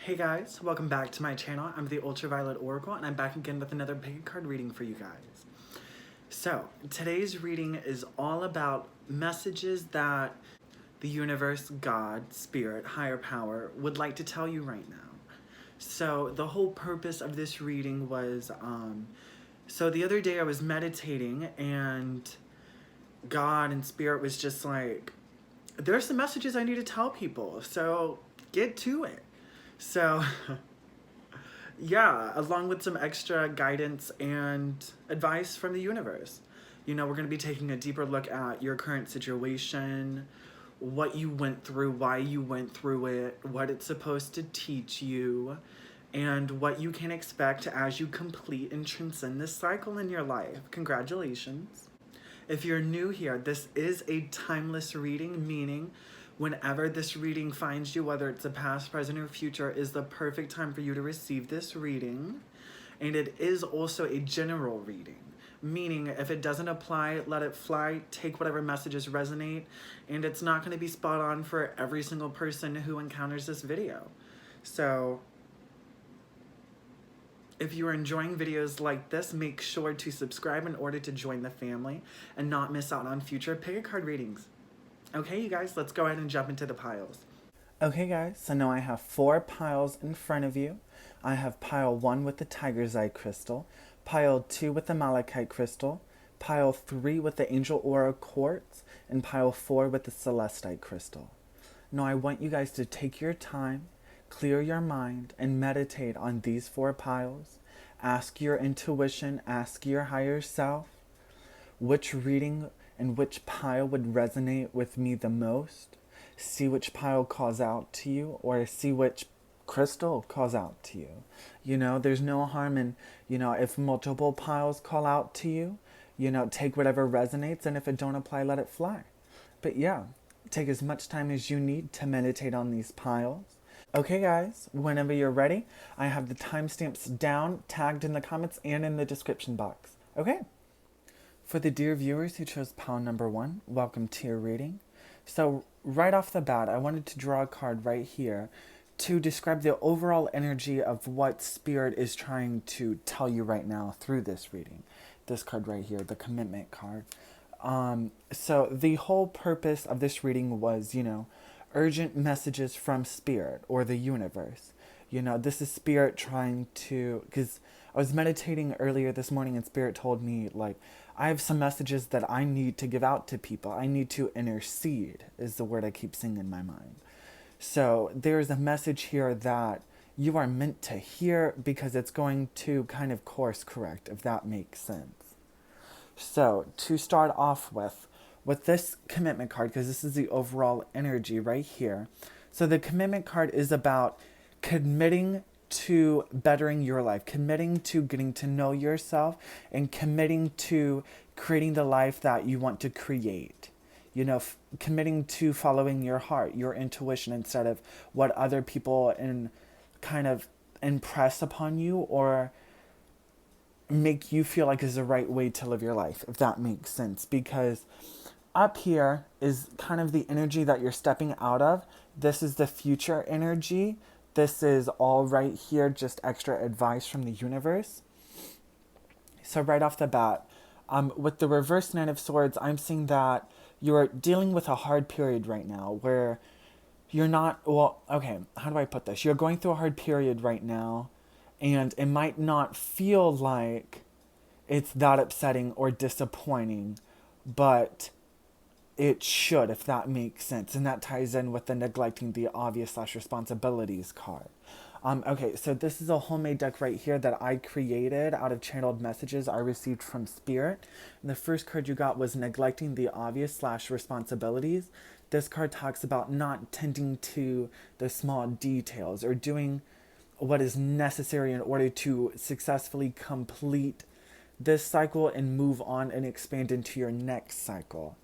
Hey guys, welcome back to my channel. I'm the Ultraviolet Oracle and I'm back again with another big card reading for you guys. So, today's reading is all about messages that the universe, God, spirit, higher power would like to tell you right now. So, the whole purpose of this reading was, so the other day I was meditating and God and spirit was just like, there's some messages I need to tell people, so get to it. So, yeah, along with some extra guidance and advice from the universe. You know, we're going to be taking a deeper look at your current situation, what you went through, why you went through it, what it's supposed to teach you, and what you can expect as you complete and transcend this cycle in your life. Congratulations. If you're new here, this is a timeless reading, meaning whenever this reading finds you, whether it's a past, present, or future, is the perfect time for you to receive this reading. And it is also a general reading, meaning if it doesn't apply, let it fly, take whatever messages resonate, and it's not going to be spot on for every single person who encounters this video. So, if you are enjoying videos like this, make sure to subscribe in order to join the family and not miss out on future pick a card readings. Okay, you guys, let's go ahead and jump into the piles. Okay, guys, so now I have 4 piles in front of you. I have pile 1 with the tiger's eye crystal, pile 2 with the malachite crystal, pile 3 with the angel aura quartz, and pile 4 with the celestite crystal. Now I want you guys to take your time, clear your mind, and meditate on these 4 piles. Ask your intuition, ask your higher self, which reading and which pile would resonate with me the most. See which pile calls out to you, or see which crystal calls out to you. You know, there's no harm in, if multiple piles call out to you, take whatever resonates, and if it don't apply, let it fly. But yeah, take as much time as you need to meditate on these piles. Okay guys, whenever you're ready, I have the timestamps down, tagged in the comments and in the description box. Okay. For the dear viewers who chose pile number 1, welcome to your reading. So right off the bat, I wanted to draw a card right here to describe the overall energy of what Spirit is trying to tell you right now through this reading. This card right here, the commitment card. So the whole purpose of this reading was, urgent messages from Spirit or the universe. This is Spirit trying to, because I was meditating earlier this morning and Spirit told me, like, I have some messages that I need to give out to people. I need to intercede, is the word I keep seeing in my mind. So there's a message here that you are meant to hear because it's going to kind of course correct, if that makes sense. So to start off with this commitment card, because this is the overall energy right here. So the commitment card is about committing to bettering your life, committing to getting to know yourself, and committing to creating the life that you want to create. Committing to following your heart, your intuition, instead of what other people kind of impress upon you or make you feel like is the right way to live your life, if that makes sense. Because up here is kind of the energy that you're stepping out of. This is the future energy. This is all right here, just extra advice from the universe. So right off the bat, with the reverse Knight of Swords, I'm seeing that you're dealing with a hard period right now where you're not, how do I put this? You're going through a hard period right now, and it might not feel like it's that upsetting or disappointing, but it should, if that makes sense. And that ties in with the neglecting the obvious / responsibilities card. Okay, so this is a homemade deck right here that I created out of channeled messages I received from Spirit. And the first card you got was neglecting the obvious / responsibilities. This card talks about not tending to the small details or doing what is necessary in order to successfully complete this cycle and move on and expand into your next cycle.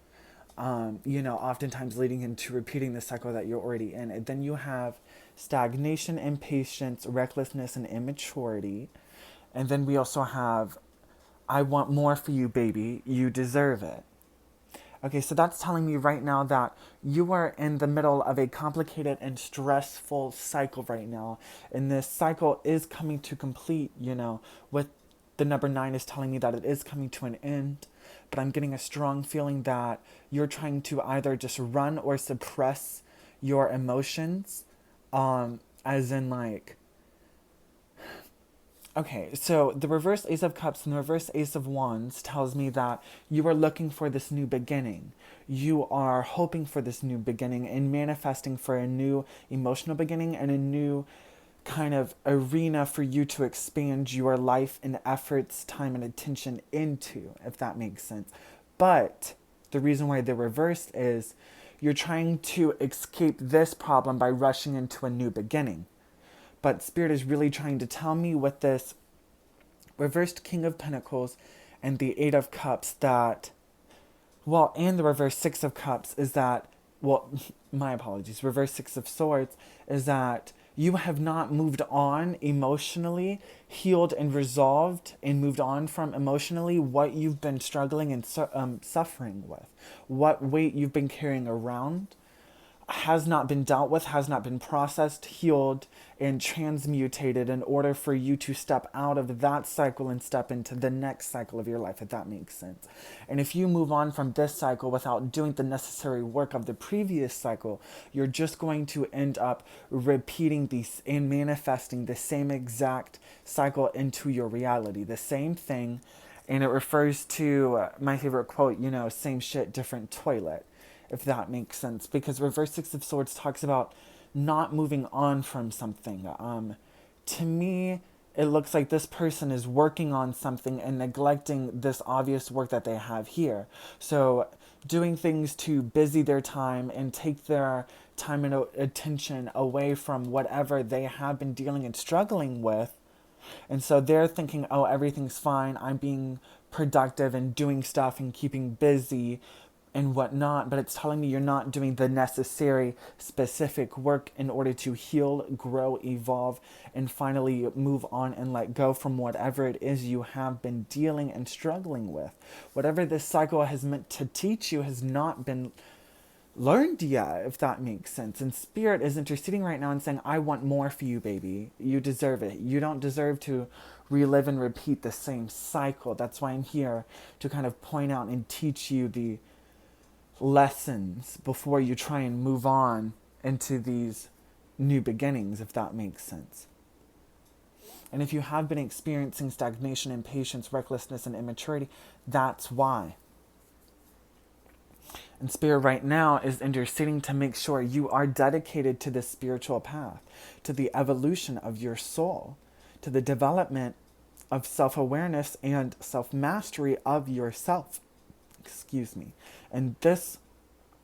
Oftentimes leading into repeating the cycle that you're already in. And then you have stagnation, impatience, recklessness, and immaturity. And then we also have, I want more for you, baby. You deserve it. Okay, so that's telling me right now that you are in the middle of a complicated and stressful cycle right now. And this cycle is coming to complete, with the number 9 is telling me that it is coming to an end. But I'm getting a strong feeling that you're trying to either just run or suppress your emotions, as in like, okay, so the reverse Ace of Cups and the reverse Ace of Wands tells me that you are looking for this new beginning. You are hoping for this new beginning and manifesting for a new emotional beginning and a new kind of arena for you to expand your life and efforts, time, and attention into, if that makes sense. But the reason why they're reversed is you're trying to escape this problem by rushing into a new beginning. But Spirit is really trying to tell me with this reversed King of Pentacles and the Eight of Cups that, well, and the reverse Six of Cups is that, well, my apologies, reverse Six of Swords is that you have not moved on emotionally, healed and resolved and moved on from emotionally what you've been struggling and suffering with. What weight you've been carrying around has not been dealt with, has not been processed, healed, and transmutated in order for you to step out of that cycle and step into the next cycle of your life, if that makes sense. And if you move on from this cycle without doing the necessary work of the previous cycle, you're just going to end up repeating these and manifesting the same exact cycle into your reality. The same thing, and it refers to my favorite quote, same shit, different toilet, if that makes sense, because reverse Six of Swords talks about not moving on from something. To me, it looks like this person is working on something and neglecting this obvious work that they have here. So doing things to busy their time and take their time and attention away from whatever they have been dealing and struggling with. And so they're thinking, oh, everything's fine. I'm being productive and doing stuff and keeping busy and whatnot, but it's telling me you're not doing the necessary specific work in order to heal, grow, evolve, and finally move on and let go from whatever it is you have been dealing and struggling with. Whatever this cycle has meant to teach you has not been learned yet, if that makes sense. And Spirit is interceding right now and saying, I want more for you, baby. You deserve it. You don't deserve to relive and repeat the same cycle. That's why I'm here to kind of point out and teach you the lessons before you try and move on into these new beginnings, if that makes sense. And if you have been experiencing stagnation, impatience, recklessness, and immaturity, that's why. And Spirit right now is interceding to make sure you are dedicated to the spiritual path, to the evolution of your soul, to the development of self-awareness and self-mastery of yourself. Excuse me. And this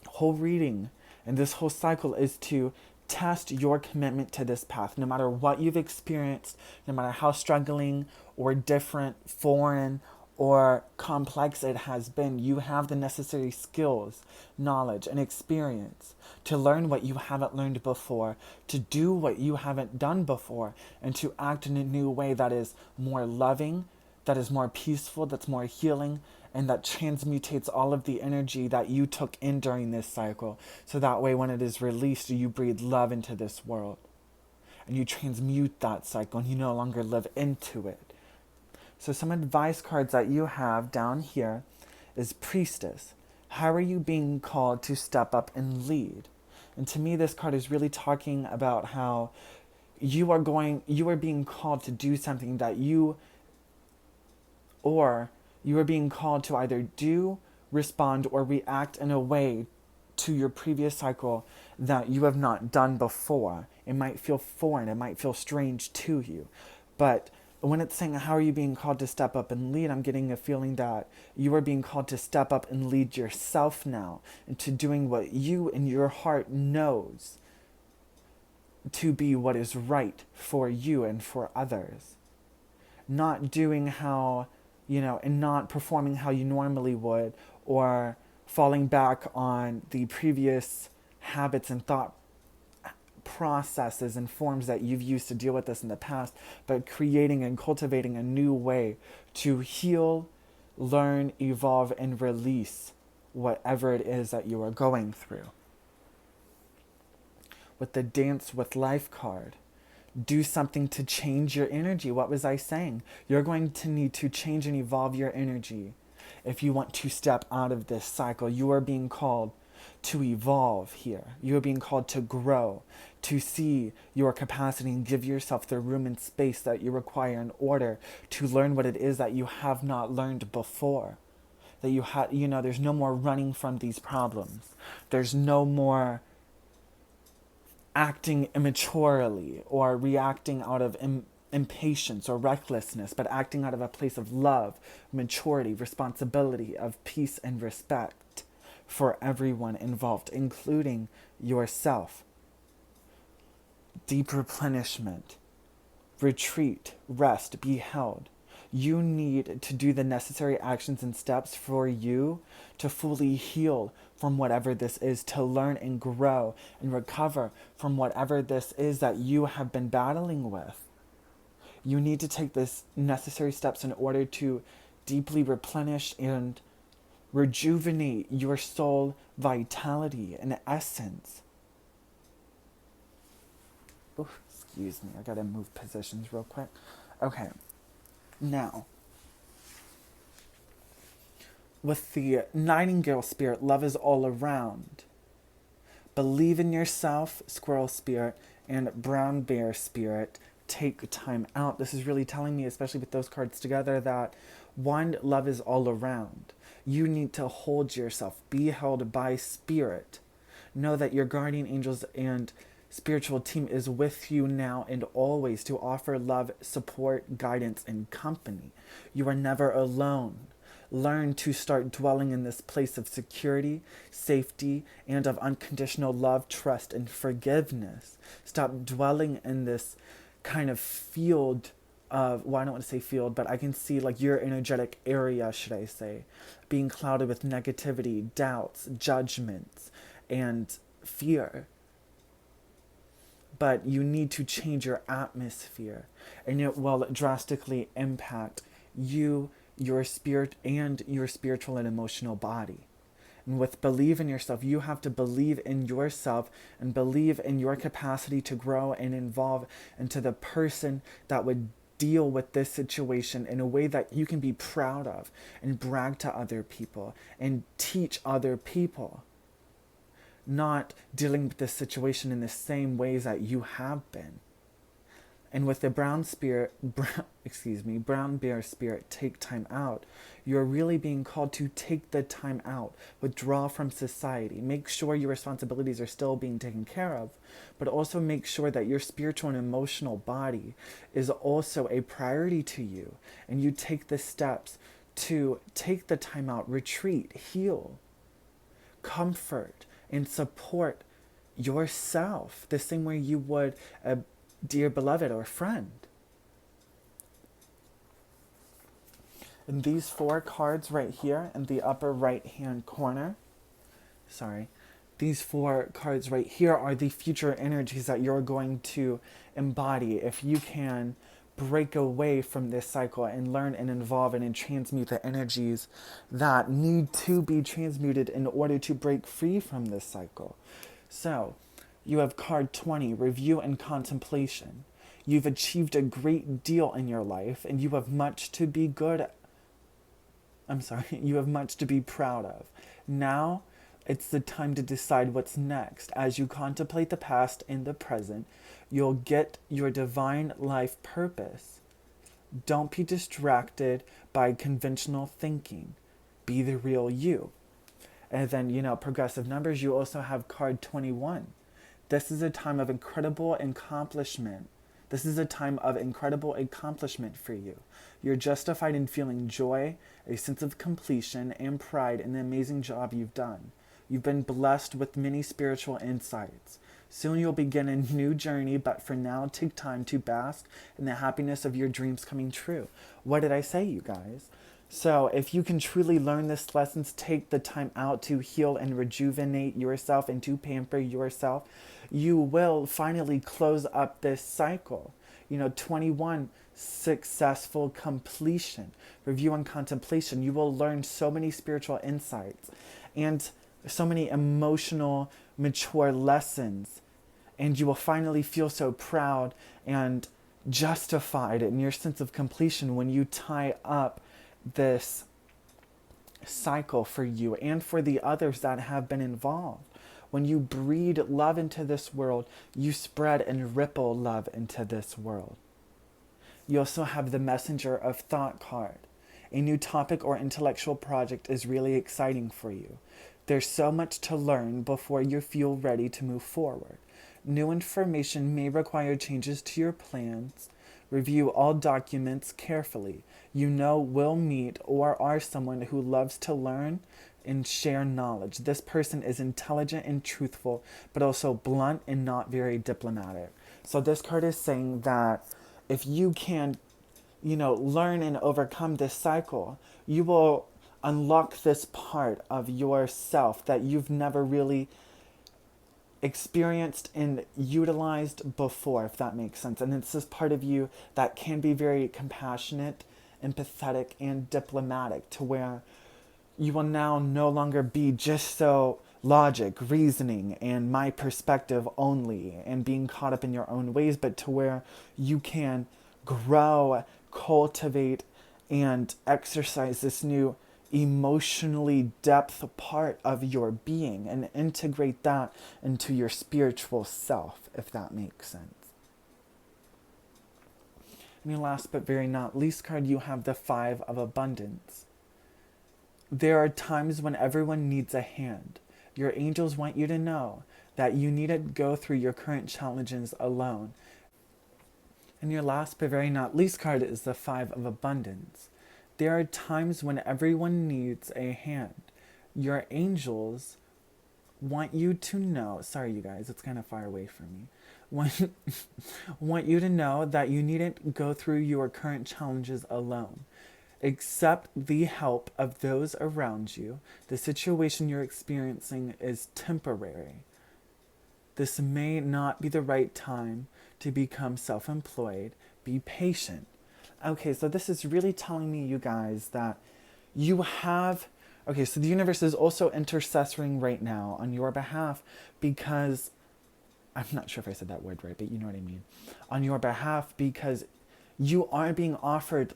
whole reading and this whole cycle is to test your commitment to this path. No matter what you've experienced, no matter how struggling or different, foreign, or complex it has been, you have the necessary skills, knowledge, and experience to learn what you haven't learned before, to do what you haven't done before, and to act in a new way that is more loving, that is more peaceful, that's more healing, and that transmutates all of the energy that you took in during this cycle. So that way, when it is released, you breathe love into this world. And you transmute that cycle, and you no longer live into it. So some advice cards that you have down here is Priestess. How are you being called to step up and lead? And to me, this card is really talking about how you are being called to do something that you are being called to either do, respond, or react in a way to your previous cycle that you have not done before. It might feel foreign, it might feel strange to you. But when it's saying, how are you being called to step up and lead, I'm getting a feeling that you are being called to step up and lead yourself now into doing what you in your heart knows to be what is right for you and for others. Not doing how, and not performing how you normally would, or falling back on the previous habits and thought processes and forms that you've used to deal with this in the past, but creating and cultivating a new way to heal, learn, evolve, and release whatever it is that you are going through. With the Dance with Life card, do something to change your energy. What was I saying? You're going to need to change and evolve your energy if you want to step out of this cycle. You are being called to evolve here. You are being called to grow, to see your capacity and give yourself the room and space that you require in order to learn what it is that you have not learned before. That you have, there's no more running from these problems. There's no more acting immaturely or reacting out of impatience or recklessness, but acting out of a place of love, maturity, responsibility, of peace and respect for everyone involved, including yourself. Deep replenishment, retreat, rest, be held. You need to do the necessary actions and steps for you to fully heal from whatever this is, to learn and grow and recover from whatever this is that you have been battling with. You need to take this necessary steps in order to deeply replenish and rejuvenate your soul vitality and essence. Ooh, excuse me, I gotta move positions real quick. Okay, now, with the Nightingale spirit, love is all around. Believe in yourself, Squirrel spirit, and Brown Bear spirit, take time out. This is really telling me, especially with those cards together, that one, love is all around. You need to hold yourself, be held by spirit. Know that your guardian angels and spiritual team is with you now and always to offer love, support, guidance, and company. You are never alone. Learn to start dwelling in this place of security, safety, and of unconditional love, trust, and forgiveness. Stop dwelling in this kind of field of, well, I don't want to say field, but I can see like your energetic area, should I say, being clouded with negativity, doubts, judgments, and fear. But you need to change your atmosphere, and it will drastically impact you, your spirit, and your spiritual and emotional body. And with believe in yourself, you have to believe in yourself and believe in your capacity to grow and evolve into the person that would deal with this situation in a way that you can be proud of and brag to other people and teach other people. Not dealing with this situation in the same ways that you have been. And with the brown bear spirit, take time out. You're really being called to take the time out, withdraw from society, make sure your responsibilities are still being taken care of, but also make sure that your spiritual and emotional body is also a priority to you. And you take the steps to take the time out, retreat, heal, comfort, and support yourself the same way you would a dear beloved or friend. And these 4 cards right here in the upper right hand corner, these 4 cards right here are the future energies that you're going to embody if you can break away from this cycle and learn and evolve and transmute the energies that need to be transmuted in order to break free from this cycle. So, you have card 20, review and contemplation. You've achieved a great deal in your life and you have much to be you have much to be proud of. Now, it's the time to decide what's next. As you contemplate the past and the present, you'll get your divine life purpose. Don't be distracted by conventional thinking. Be the real you. And then, progressive numbers, you also have card 21. This is a time of incredible accomplishment. This is a time of incredible accomplishment for you. You're justified in feeling joy, a sense of completion, and pride in the amazing job you've done. You've been blessed with many spiritual insights. Soon you'll begin a new journey, but for now, take time to bask in the happiness of your dreams coming true. What did I say, you guys? So if you can truly learn this lessons, take the time out to heal and rejuvenate yourself and to pamper yourself, you will finally close up this cycle. 21, successful completion. Review and contemplation. You will learn so many spiritual insights. and so many emotional, mature lessons. And you will finally feel so proud and justified in your sense of completion when you tie up this cycle for you and for the others that have been involved. When you breed love into this world, you spread and ripple love into this world. You also have the Messenger of Thought card. A new topic or intellectual project is really exciting for you. There's so much to learn before you feel ready to move forward. New information may require changes to your plans. Review all documents carefully. You know will meet or are someone who loves to learn and share knowledge. This person is intelligent and truthful, but also blunt and not very diplomatic. So this card is saying that if you can, learn and overcome this cycle, you will unlock this part of yourself that you've never really experienced and utilized before, if that makes sense. And it's this part of you that can be very compassionate, empathetic, and diplomatic, to where you will now no longer be just so logic, reasoning, and my perspective only, and being caught up in your own ways, but to where you can grow, cultivate, and exercise this new emotionally depth part of your being and integrate that into your spiritual self, if that makes sense. And your last but very not least card, you have the Five of Abundance. There are times when everyone needs a hand. Your angels want you to know that you needn't go through your current challenges alone. And your last but very not least card is the Five of Abundance. There are times when everyone needs a hand. Your angels want you to know, sorry you guys, it's kind of far away from me, want you to know that you needn't go through your current challenges alone. Accept the help of those around you. The situation you're experiencing is temporary. This may not be the right time to become self-employed. Be patient. Okay, so this is really telling me, you guys, that you have... Okay, so the universe is also intercessoring right now on your behalf because... I'm not sure if I said that word right, but you know what I mean. On your behalf, because you are being offered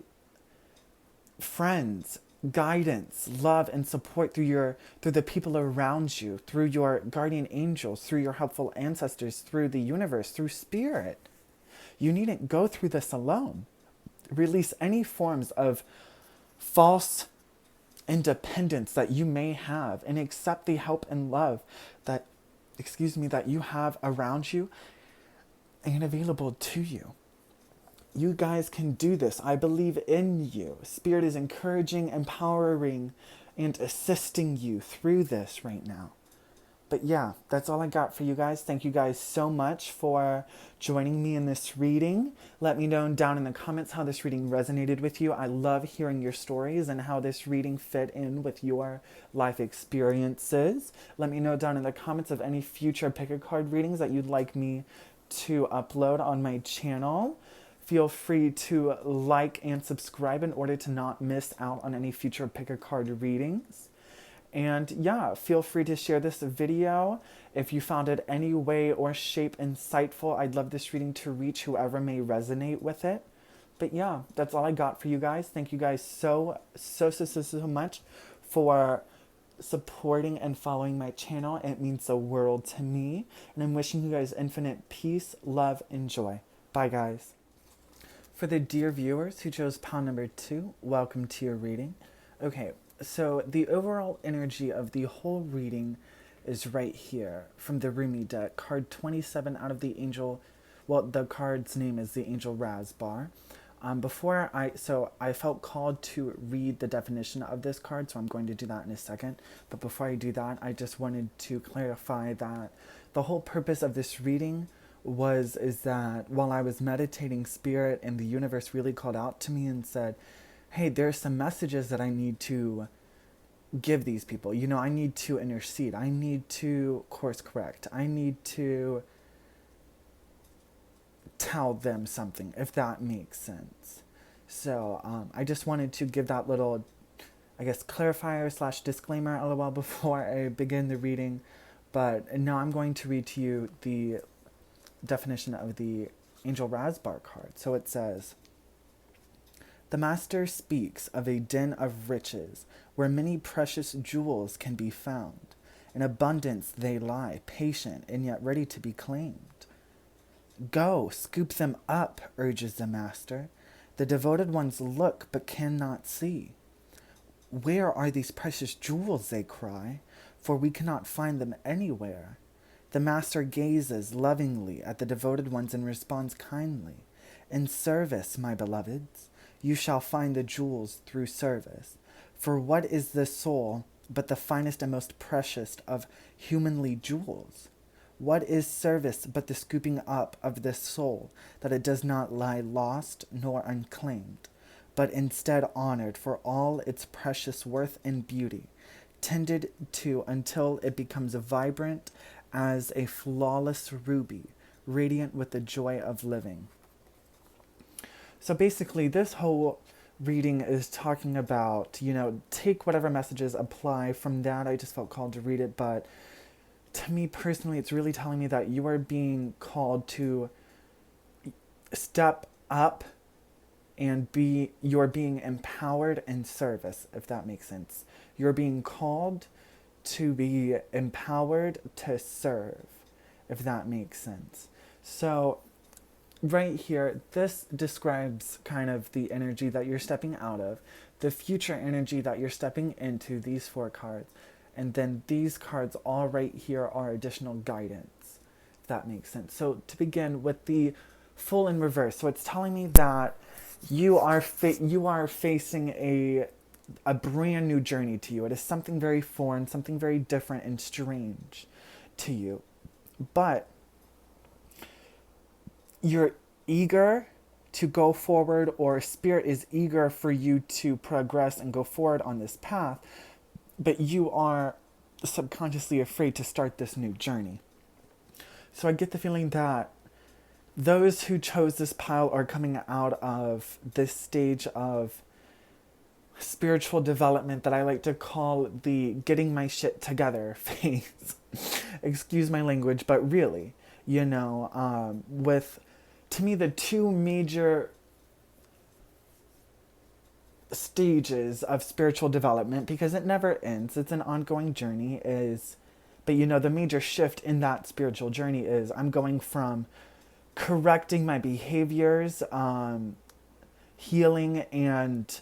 friends, guidance, love, and support through the people around you, through your guardian angels, through your helpful ancestors, through the universe, through spirit. You needn't go through this alone. Release any forms of false independence that you may have and accept the help and love that you have around you and available to you. You guys can do this. I believe in you. Spirit is encouraging, empowering, and assisting you through this right now. But yeah, that's all I got for you guys. Thank you guys so much for joining me in this reading. Let me know down in the comments how this reading resonated with you. I love hearing your stories and how this reading fit in with your life experiences. Let me know down in the comments of any future pick a card readings that you'd like me to upload on my channel. Feel free to like and subscribe in order to not miss out on any future pick a card readings. And yeah, feel free to share this video if you found it any way or shape insightful. I'd love this reading to reach whoever may resonate with it. But yeah, that's all I got for you guys. Thank you guys so much for supporting and following my channel. It means the world to me. And I'm wishing you guys infinite peace, love, and joy. Bye, guys. For the dear viewers who chose pile number 2, welcome to your reading. Okay. So the overall energy of the whole reading is right here from the Rumi deck, card 27 out of the Angel, well, the card's name is the Angel Razbar. I felt called to read the definition of this card, so I'm going to do that in a second. But before I do that, I just wanted to clarify that the whole purpose of this reading is that while I was meditating, Spirit and the universe really called out to me and said, hey, there's some messages that I need to give these people. I need to intercede. I need to course correct. I need to tell them something, if that makes sense. So I just wanted to give that little I guess, clarifier slash disclaimer, lol, before I begin the reading. But now I'm going to read to you the definition of the Angel Rasbar card. So it says, the master speaks of a den of riches where many precious jewels can be found. In abundance they lie, patient and yet ready to be claimed. Go, scoop them up, urges the master. The devoted ones look but cannot see. Where are these precious jewels, they cry, for we cannot find them anywhere. The master gazes lovingly at the devoted ones and responds kindly. In service, my beloveds, you shall find the jewels through service. For what is the soul but the finest and most precious of humanly jewels? What is service but the scooping up of the soul, that it does not lie lost nor unclaimed, but instead honored for all its precious worth and beauty, tended to until it becomes vibrant as a flawless ruby, radiant with the joy of living. So basically, this whole reading is talking about, take whatever messages apply from that. I just felt called to read it, but to me personally, it's really telling me that you are being called to step up and you're being empowered in service, if that makes sense. You're being called to be empowered to serve, if that makes sense. So right here, this describes kind of the energy that you're stepping out of, the future energy that you're stepping into, these 4 cards. And then these cards all right here are additional guidance, if that makes sense. So to begin with the full in reverse. So it's telling me that you are facing a brand new journey to you. It is something very foreign, something very different and strange to you. But you're eager to go forward, or spirit is eager for you to progress and go forward on this path, but you are subconsciously afraid to start this new journey. So I get the feeling that those who chose this pile are coming out of this stage of spiritual development that I like to call the getting my shit together phase. Excuse my language, but really, with, to me, the 2 major stages of spiritual development, because it never ends, it's an ongoing journey, but the major shift in that spiritual journey is I'm going from correcting my behaviors, healing and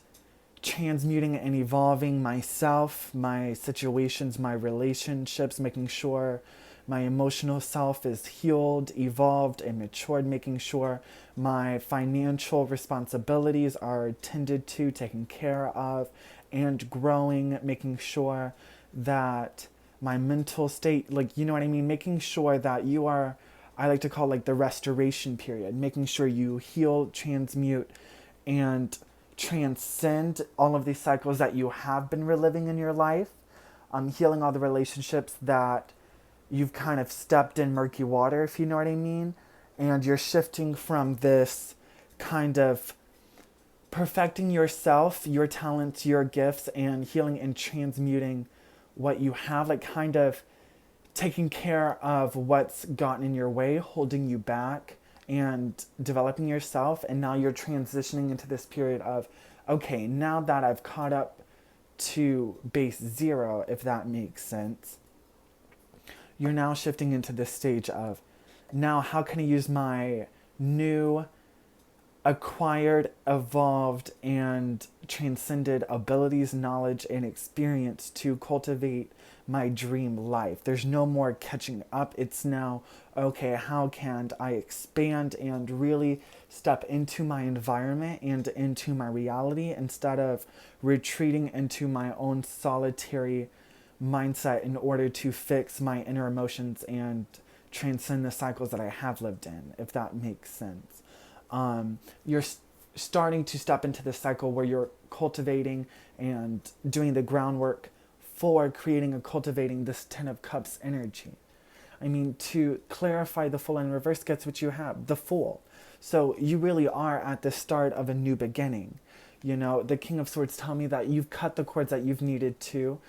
transmuting and evolving myself, my situations, my relationships, making sure my emotional self is healed, evolved, and matured, making sure my financial responsibilities are tended to, taken care of, and growing, making sure that my mental state, making sure that you are, I like to call the restoration period, making sure you heal, transmute, and transcend all of these cycles that you have been reliving in your life, healing all the relationships that you've kind of stepped in murky water, if you know what I mean, and you're shifting from this kind of perfecting yourself, your talents, your gifts, and healing and transmuting what you have, kind of taking care of what's gotten in your way, holding you back, and developing yourself. And now you're transitioning into this period of, okay, now that I've caught up to base 0, if that makes sense, you're now shifting into this stage of, now how can I use my new acquired, evolved, and transcended abilities, knowledge, and experience to cultivate my dream life. There's no more catching up. It's now, okay, how can I expand and really step into my environment and into my reality instead of retreating into my own solitary mindset in order to fix my inner emotions and transcend the cycles that I have lived in, if that makes sense. You're starting to step into the cycle where you're cultivating and doing the groundwork for creating and cultivating this 10 of Cups energy. I mean, to clarify, the Fool in reverse gets what you have, the Fool. So you really are at the start of a new beginning. You know, the King of Swords tell me that you've cut the cords that you've needed to,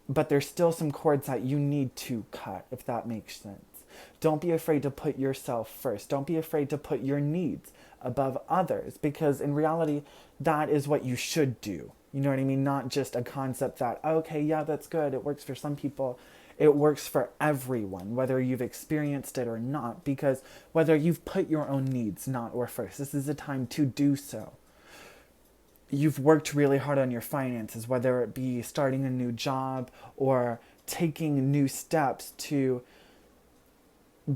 but there's still some cords that you need to cut, if that makes sense. Don't be afraid to put yourself first. Don't be afraid to put your needs above others, because in reality, that is what you should do. You know what I mean? Not just a concept that, okay, yeah, that's good. It works for some people. It works for everyone, whether you've experienced it or not, because whether you've put your own needs not or first, this is a time to do so. You've worked really hard on your finances, whether it be starting a new job or taking new steps to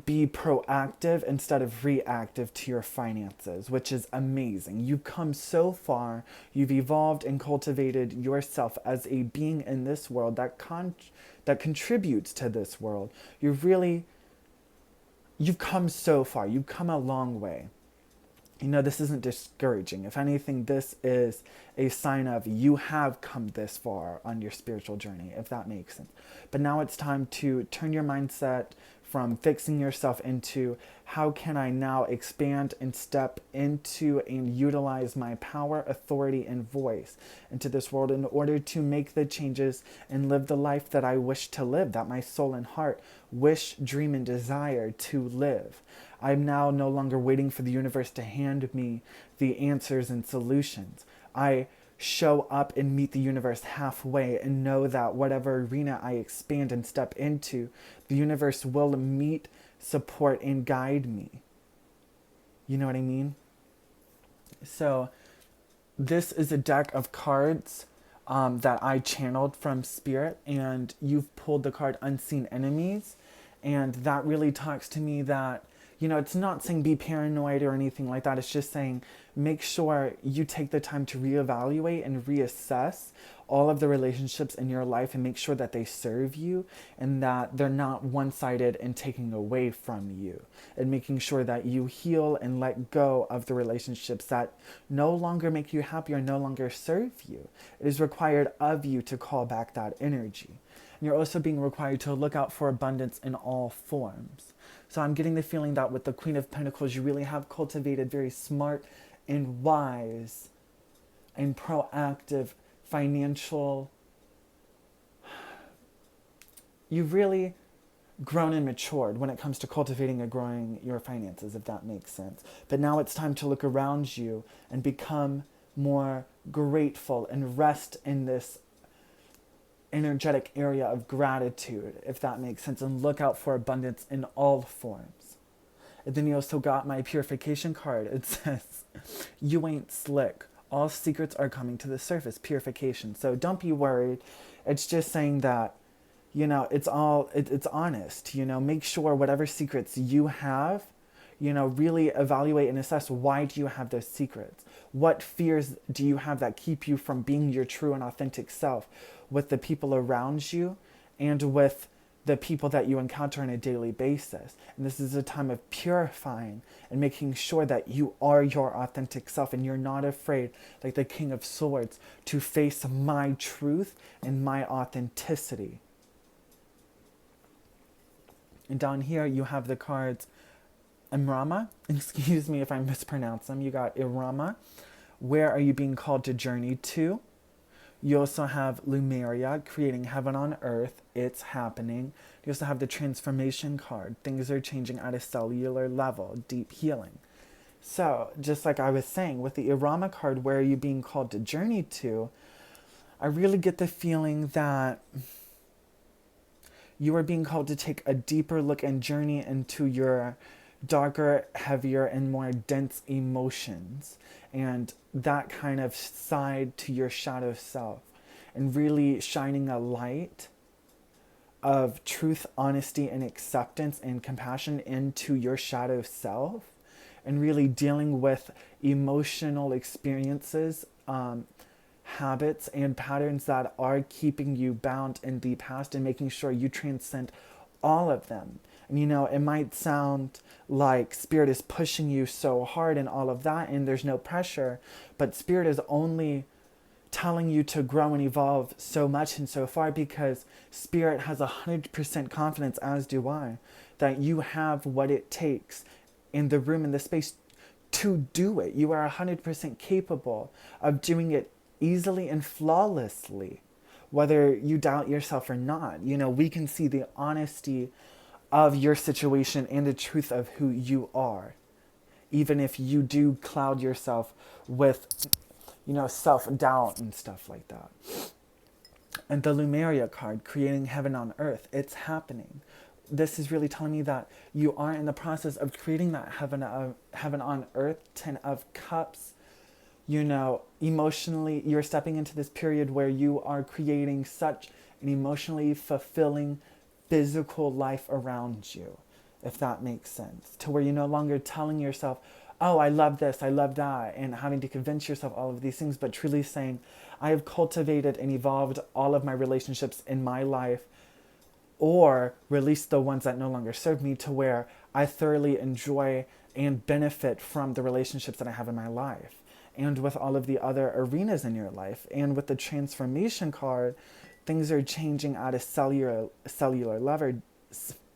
be proactive instead of reactive to your finances, which is amazing. You've come so far. You've evolved and cultivated yourself as a being in this world that contributes to this world. You've come so far. You've come a long way. You know, this isn't discouraging. If anything, this is a sign of you have come this far on your spiritual journey, if that makes sense. But now it's time to turn your mindset from fixing yourself into how can I now expand and step into and utilize my power, authority, and voice into this world in order to make the changes and live the life that I wish to live, that my soul and heart wish, dream, and desire to live. I'm now no longer waiting for the universe to hand me the answers and solutions. I show up and meet the universe halfway and know that whatever arena I expand and step into, the universe will meet, support, and guide me. You know what I mean? So this is a deck of cards that I channeled from Spirit, and you've pulled the card Unseen Enemies, and that really talks to me that, you know, it's not saying be paranoid or anything like that. It's just saying make sure you take the time to reevaluate and reassess all of the relationships in your life and make sure that they serve you and that they're not one-sided and taking away from you, and making sure that you heal and let go of the relationships that no longer make you happy or no longer serve you. It is required of you to call back that energy. And you're also being required to look out for abundance in all forms. So I'm getting the feeling that with the Queen of Pentacles, you really have cultivated very smart and wise and proactive financial. You've really grown and matured when it comes to cultivating and growing your finances, if that makes sense. But now it's time to look around you and become more grateful and rest in this energetic area of gratitude, if that makes sense, and look out for abundance in all forms. And then you also got my purification card. It says, you ain't slick. All secrets are coming to the surface. Purification. So don't be worried. It's just saying that, you know, it's honest. You know, make sure whatever secrets you have, you know, really evaluate and assess, why do you have those secrets? What fears do you have that keep you from being your true and authentic self with the people around you and with the people that you encounter on a daily basis? And this is a time of purifying and making sure that you are your authentic self and you're not afraid, like the King of Swords, to face my truth and my authenticity. And down here you have the cards Imrama. Excuse me if I mispronounce them. You got Irama. Where are you being called to journey to? You also have Lumeria, creating heaven on earth. It's happening. You also have the transformation card. Things are changing at a cellular level. Deep healing. So, just like I was saying, with the Irama card, where are you being called to journey to? I really get the feeling that you are being called to take a deeper look and journey into your darker, heavier, and more dense emotions, and that kind of side to your shadow self, and really shining a light of truth, honesty, and acceptance and compassion into your shadow self, and really dealing with emotional experiences, habits, and patterns that are keeping you bound in the past, and making sure you transcend all of them. And you know, it might sound like Spirit is pushing you so hard and all of that, and there's no pressure, but Spirit is only telling you to grow and evolve so much and so far, because Spirit has 100% confidence, as do I, that you have what it takes in the room and the space to do it. You are 100% capable of doing it easily and flawlessly, whether you doubt yourself or not. You know, we can see the honesty of your situation and the truth of who you are, even if you do cloud yourself with, you know, self-doubt and stuff like that. And the Lumeria card, creating heaven on earth, it's happening. This is really telling me that you are in the process of creating that heaven on earth. 10 of Cups. You know, emotionally, you're stepping into this period where you are creating such an emotionally fulfilling physical life around you, if that makes sense. To where you're no longer telling yourself, oh, I love this, I love that, and having to convince yourself all of these things, but truly saying, I have cultivated and evolved all of my relationships in my life, or release the ones that no longer serve me, to where I thoroughly enjoy and benefit from the relationships that I have in my life. And with all of the other arenas in your life. And with the transformation card, things are changing at a cellular level.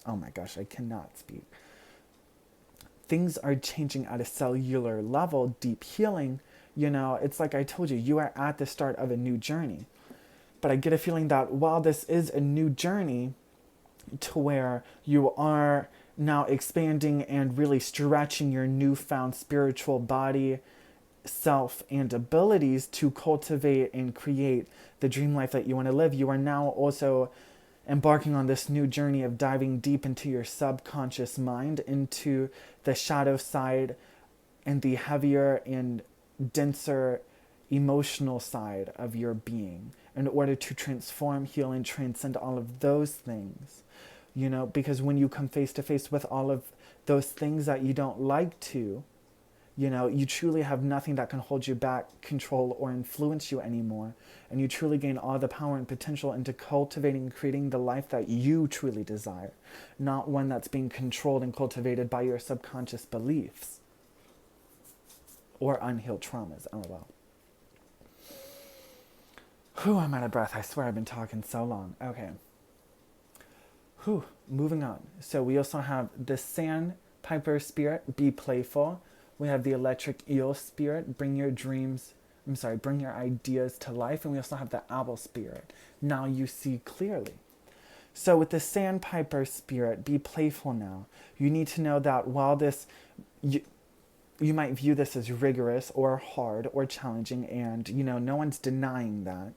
Oh my gosh, I cannot speak. Things are changing at a cellular level, deep healing. You know, it's like I told you, you are at the start of a new journey. But I get a feeling that while this is a new journey, to where you are now expanding and really stretching your newfound spiritual body, self, and abilities to cultivate and create the dream life that you want to live, you are now also embarking on this new journey of diving deep into your subconscious mind, into the shadow side and the heavier and denser emotional side of your being, in order to transform, heal, and transcend all of those things. You know, because when you come face to face with all of those things that you don't like to, you know, you truly have nothing that can hold you back, control, or influence you anymore. And you truly gain all the power and potential into cultivating and creating the life that you truly desire, not one that's being controlled and cultivated by your subconscious beliefs or unhealed traumas. Oh, well. Whew, I'm out of breath. I swear I've been talking so long. Okay. Whew, moving on. So we also have the Sandpiper spirit, be playful. We have the Electric Eel spirit, bring your ideas to life. And we also have the Owl spirit, now you see clearly. So with the Sandpiper spirit, be playful now. You need to know that while this, you might view this as rigorous or hard or challenging, and, you know, no one's denying that.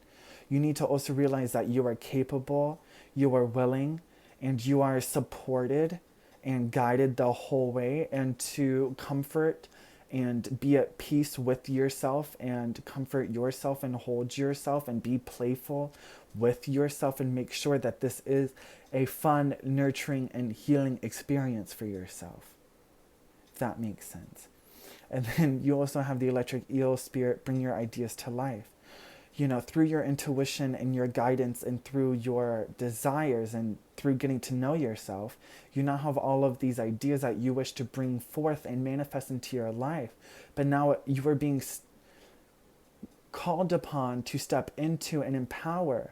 You need to also realize that you are capable, you are willing, and you are supported and guided the whole way, and to comfort and be at peace with yourself and comfort yourself and hold yourself and be playful with yourself, and make sure that this is a fun, nurturing, and healing experience for yourself. If that makes sense. And then you also have the Electric Eel spirit, bring your ideas to life. You know, through your intuition and your guidance and through your desires and through getting to know yourself, you now have all of these ideas that you wish to bring forth and manifest into your life. But now you are being called upon to step into and empower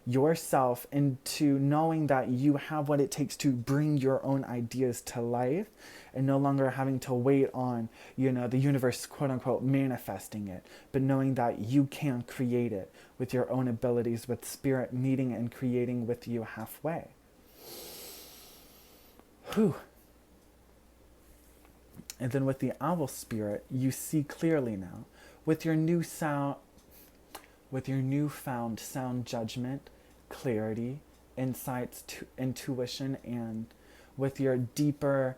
yourself into knowing that you have what it takes to bring your own ideas to life, and no longer having to wait on, you know, the universe, quote unquote, manifesting it, but knowing that you can create it with your own abilities, with spirit meeting and creating with you halfway. Whew. And then with the Owl spirit, you see clearly now. With your newfound sound judgment, clarity, insights, intuition, and with your deeper,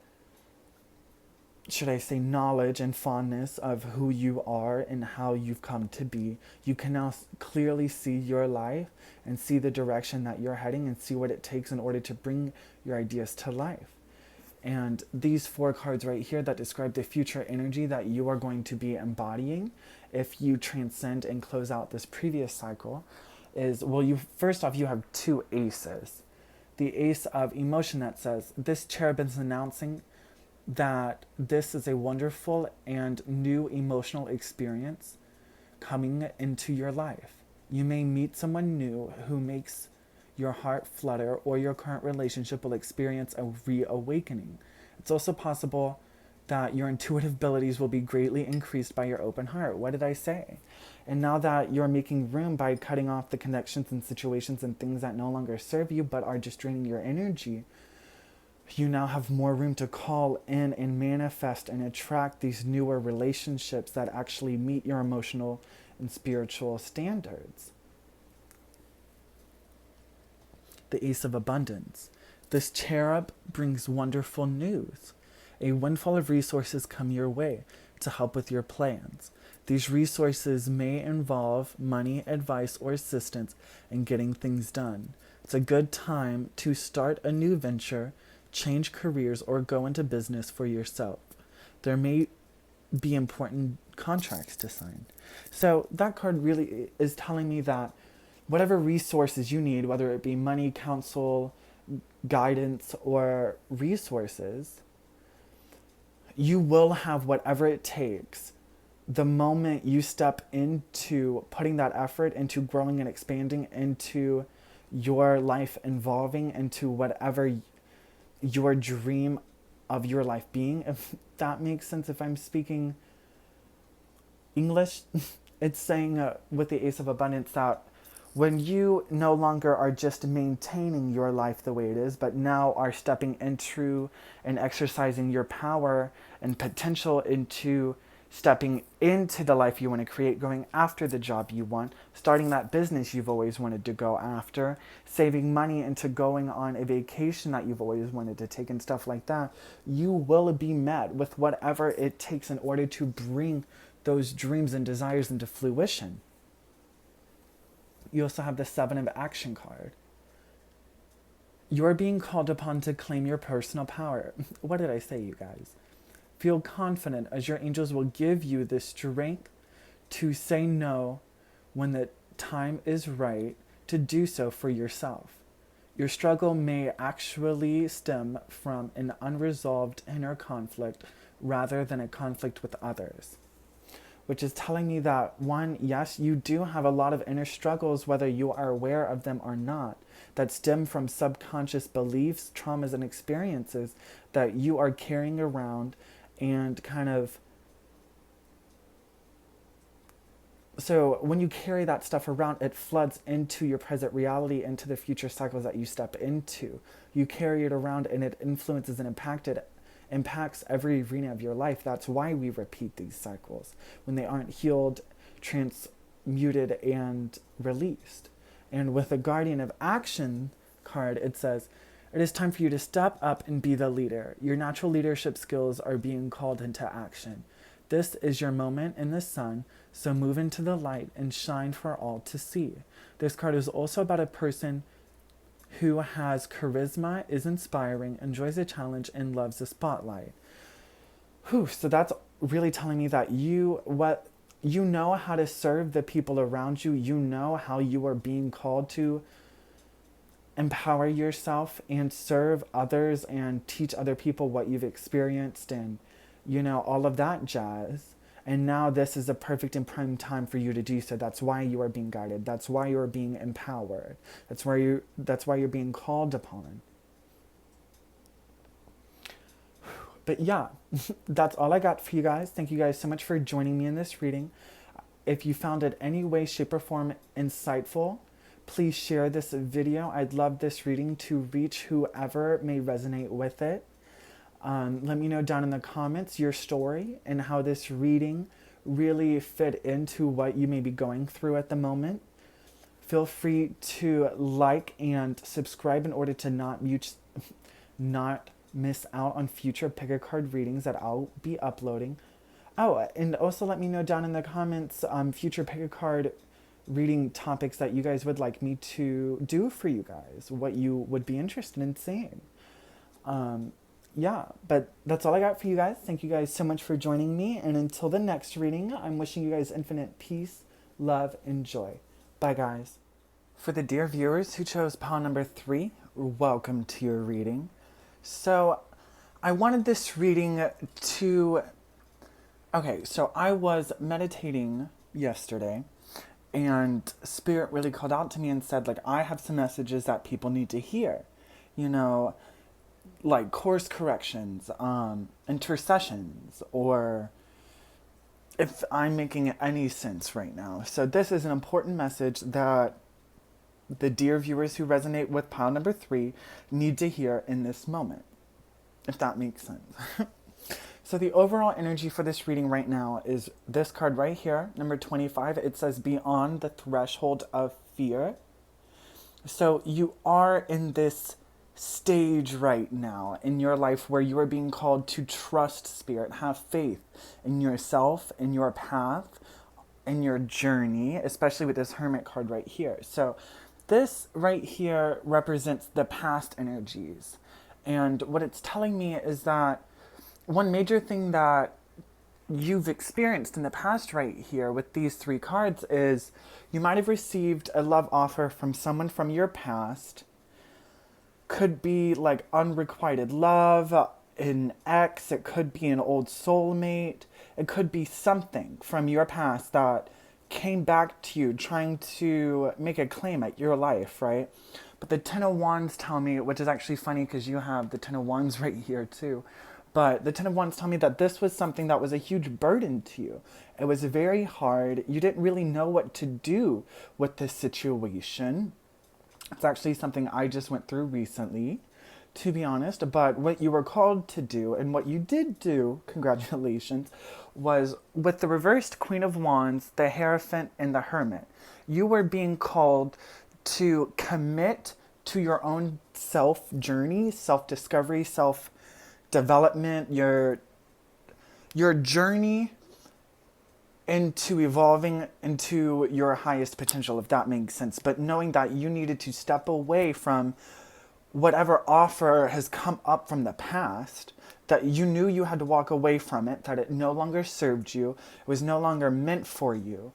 should I say, knowledge and fondness of who you are and how you've come to be, you can now clearly see your life and see the direction that you're heading and see what it takes in order to bring your ideas to life. And these 4 cards right here that describe the future energy that you are going to be embodying if you transcend and close out this previous cycle is, well, first off, you have 2 aces. The ace of emotion that says, this cherub is announcing that this is a wonderful and new emotional experience coming into your life. You may meet someone new who makes your heart flutter, or your current relationship will experience a reawakening. It's also possible that your intuitive abilities will be greatly increased by your open heart. What did I say? And now that you're making room by cutting off the connections and situations and things that no longer serve you but are just draining your energy, you now have more room to call in and manifest and attract these newer relationships that actually meet your emotional and spiritual standards. The Ace of Abundance. This cherub brings wonderful news. A windfall of resources come your way to help with your plans. These resources may involve money, advice, or assistance in getting things done. It's a good time to start a new venture, change careers, or go into business for yourself. There may be important contracts to sign. So that card really is telling me that whatever resources you need, whether it be money, counsel, guidance, or resources, you will have whatever it takes the moment you step into putting that effort into growing and expanding into your life, evolving into whatever your dream of your life being, if that makes sense. If I'm speaking English, it's saying with the Ace of Abundance that when you no longer are just maintaining your life the way it is, but now are stepping into and exercising your power and potential into stepping into the life you want to create, going after the job you want, starting that business you've always wanted to go after, saving money into going on a vacation that you've always wanted to take and stuff like that, you will be met with whatever it takes in order to bring those dreams and desires into fruition. You also have the Seven of Action card. You're being called upon to claim your personal power. What did I say, you guys? Feel confident as your angels will give you the strength to say no when the time is right to do so for yourself. Your struggle may actually stem from an unresolved inner conflict rather than a conflict with others. Which is telling me that, one, yes, you do have a lot of inner struggles, whether you are aware of them or not, that stem from subconscious beliefs, traumas, and experiences that you are carrying around and kind of... So when you carry that stuff around, it floods into your present reality, into the future cycles that you step into. You carry it around and it influences and impacts every arena of your life. That's why we repeat these cycles when they aren't healed, transmuted, and released. And with the Guardian of Action card, it says, it is time for you to step up and be the leader. Your natural leadership skills are being called into action. This is your moment in the sun, so move into the light and shine for all to see. This card is also about a person who has charisma, is inspiring, enjoys a challenge, and loves the spotlight. So that's really telling me that you know how to serve the people around you. You know how you are being called to empower yourself and serve others and teach other people what you've experienced and, all of that jazz. And now this is a perfect and prime time for you to do so. That's why you are being guided. That's why you are being empowered. That's why you're being called upon. But yeah, that's all I got for you guys. Thank you guys so much for joining me in this reading. If you found it any way, shape, or form insightful, please share this video. I'd love this reading to reach whoever may resonate with it. Let me know down in the comments your story and how this reading really fit into what you may be going through at the moment. Feel free to like and subscribe in order to not miss out on future pick-a-card readings that I'll be uploading. Oh, and also let me know down in the comments future pick-a-card reading topics that you guys would like me to do for you guys, what you would be interested in seeing. Yeah, but that's all I got for you guys. Thank you guys so much for joining me. And until the next reading, I'm wishing you guys infinite peace, love, and joy. Bye, guys. For the dear viewers who chose pile number 3, welcome to your reading. So I wanted this reading to... Okay, so I was meditating yesterday, and Spirit really called out to me and said, I have some messages that people need to hear. like course corrections, intercessions, or if I'm making any sense right now. So this is an important message that the dear viewers who resonate with pile number 3 need to hear in this moment, if that makes sense. So the overall energy for this reading right now is this card right here, number 25. It says beyond the threshold of fear. So you are in this stage right now in your life where you are being called to trust spirit, have faith in yourself, in your path, in your journey, especially with this Hermit card right here. So this right here represents the past energies. And what it's telling me is that one major thing that you've experienced in the past right here with these 3 cards is you might have received a love offer from someone from your past. Could be like unrequited love, an ex, it could be an old soulmate, it could be something from your past that came back to you trying to make a claim at your life, right? But the Ten of Wands tell me, which is actually funny because you have the Ten of Wands right here too, but the Ten of Wands tell me that this was something that was a huge burden to you. It was very hard. You didn't really know what to do with this situation. It's actually something I just went through recently, to be honest. But what you were called to do, and what you did do, congratulations, was with the reversed Queen of Wands, the Hierophant, and the Hermit. You were being called to commit to your own self-journey, self-discovery, self-development, your journey into evolving into your highest potential, if that makes sense. But knowing that you needed to step away from whatever offer has come up from the past, that you knew you had to walk away from it, that it no longer served you, it was no longer meant for you.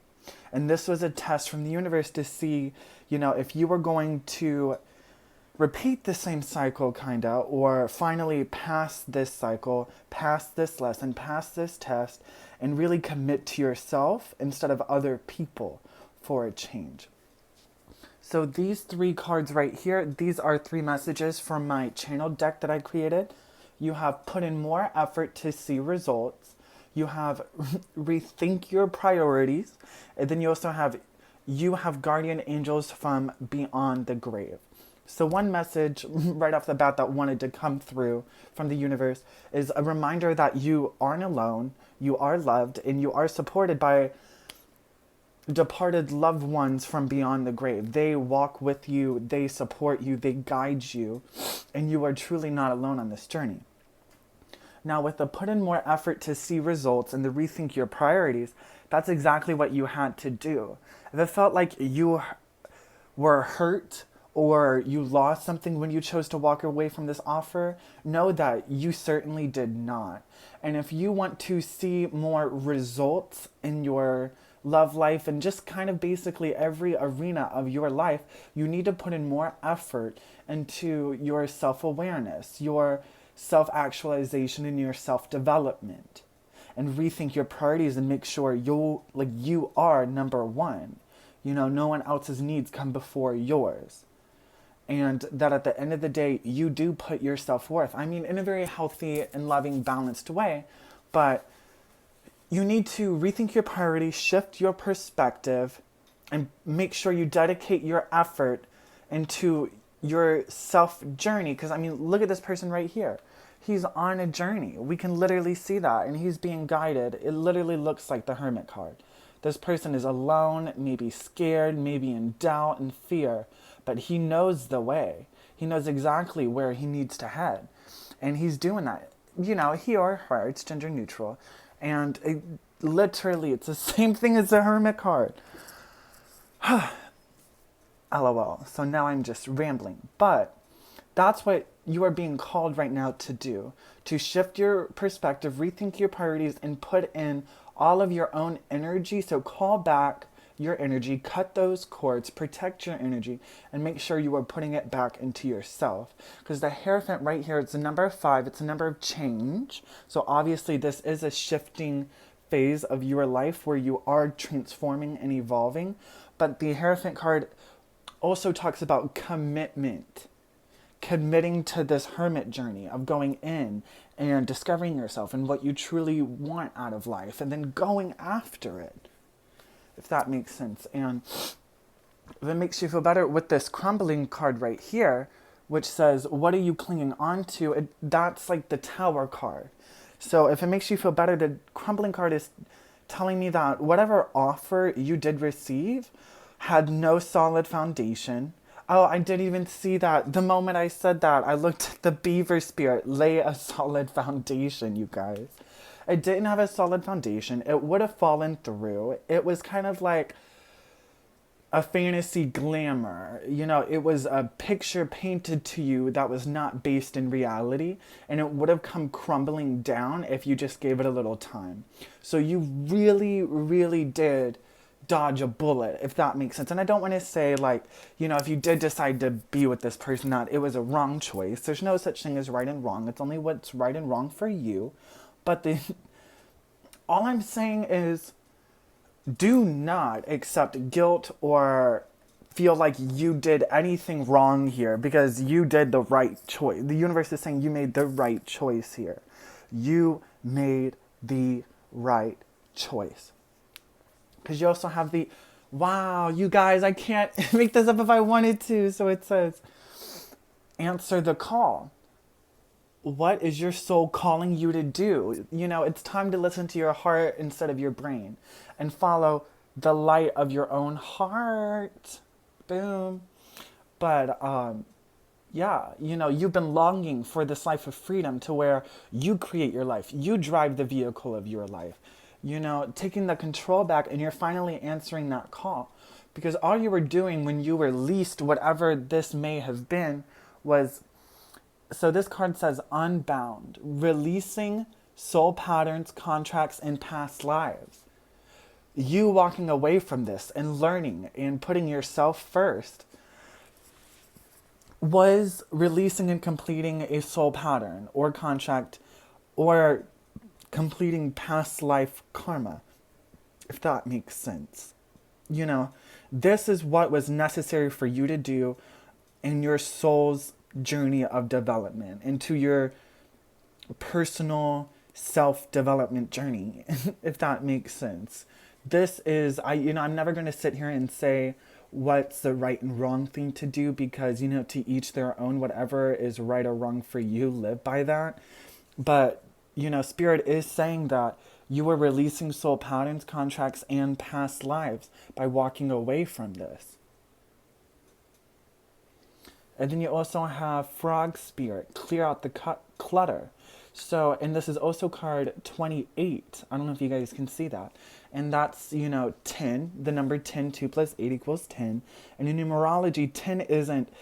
And this was a test from the universe to see, you know, if you were going to repeat the same cycle, kinda, or finally pass this cycle, pass this lesson, pass this test, and really commit to yourself instead of other people for a change. So these 3 cards right here, these are 3 messages from my channel deck that I created. You have put in more effort to see results. You have rethink your priorities. And then you also have, you have guardian angels from beyond the grave. So one message right off the bat that wanted to come through from the universe is a reminder that you aren't alone, you are loved, and you are supported by departed loved ones from beyond the grave. They walk with you, they support you, they guide you, and you are truly not alone on this journey. Now, with the put in more effort to see results and the rethink your priorities, that's exactly what you had to do. If it felt like you were hurt or you lost something when you chose to walk away from this offer, know that you certainly did not. And if you want to see more results in your love life and just kind of basically every arena of your life, you need to put in more effort into your self-awareness, your self-actualization, and your self-development, and rethink your priorities and make sure you are number one. You know, no one else's needs come before yours. And that at the end of the day, you do put your self-worth, I mean, in a very healthy and loving, balanced way, but you need to rethink your priorities, shift your perspective, and make sure you dedicate your effort into your self-journey. Because, I mean, look at this person right here. He's on a journey. We can literally see that, and he's being guided. It literally looks like the Hermit card. This person is alone, maybe scared, maybe in doubt and fear, but he knows the way. He knows exactly where he needs to head. And he's doing that. You know, he or her, it's gender neutral. And literally, it's the same thing as the Hermit card. LOL. So now I'm just rambling. But that's what you are being called right now to do. To shift your perspective, rethink your priorities, and put in all of your own energy. So call back your energy, cut those cords, protect your energy, and make sure you are putting it back into yourself. Because the Hierophant right here, it's the number 5, it's a number of change. So obviously this is a shifting phase of your life where you are transforming and evolving. But the Hierophant card also talks about commitment. committing to this hermit journey of going in and discovering yourself and what you truly want out of life and then going after it, if that makes sense. And if it makes you feel better, with this crumbling card right here, which says, what are you clinging on to? That's like the Tower card. So if it makes you feel better, the crumbling card is telling me that whatever offer you did receive had no solid foundation. Oh, I didn't even see that. The moment I said that, I looked at the beaver spirit. Lay a solid foundation, you guys. It didn't have a solid foundation. It would have fallen through. It was kind of like a fantasy glamour. You know, it was a picture painted to you that was not based in reality, and it would have come crumbling down if you just gave it a little time. So you really, really did dodge a bullet, if that makes sense. And I don't want to say, like, you know, if you did decide to be with this person, that it was a wrong choice. There's no such thing as right and wrong. It's only what's right and wrong for you. But all I'm saying is, do not accept guilt or feel like you did anything wrong here, because you did the right choice. The universe is saying you made the right choice here. You made the right choice. Because you also have the, wow, you guys, I can't make this up if I wanted to. So it says, answer the call. What is your soul calling you to do? You know, it's time to listen to your heart instead of your brain and follow the light of your own heart. Boom. But, yeah, you know, you've been longing for this life of freedom to where you create your life. You drive the vehicle of your life. You know, taking the control back, and you're finally answering that call. Because all you were doing when you released whatever this may have been was, so this card says unbound, releasing soul patterns, contracts, and past lives. You walking away from this and learning and putting yourself first was releasing and completing a soul pattern or contract or completing past life karma, if that makes sense. You know, this is what was necessary for you to do in your soul's journey of development, into your personal self-development journey, if that makes sense. This is, I'm never going to sit here and say what's the right and wrong thing to do, because, you know, to each their own. Whatever is right or wrong for you, live by that. But, you know, Spirit is saying that you were releasing soul patterns, contracts, and past lives by walking away from this. And then you also have Frog Spirit, clear out the clutter. So, and this is also card 28. I don't know if you guys can see that. And that's, you know, 10, the number 10, 2 plus 8 equals 10. And in numerology, 10 isn't,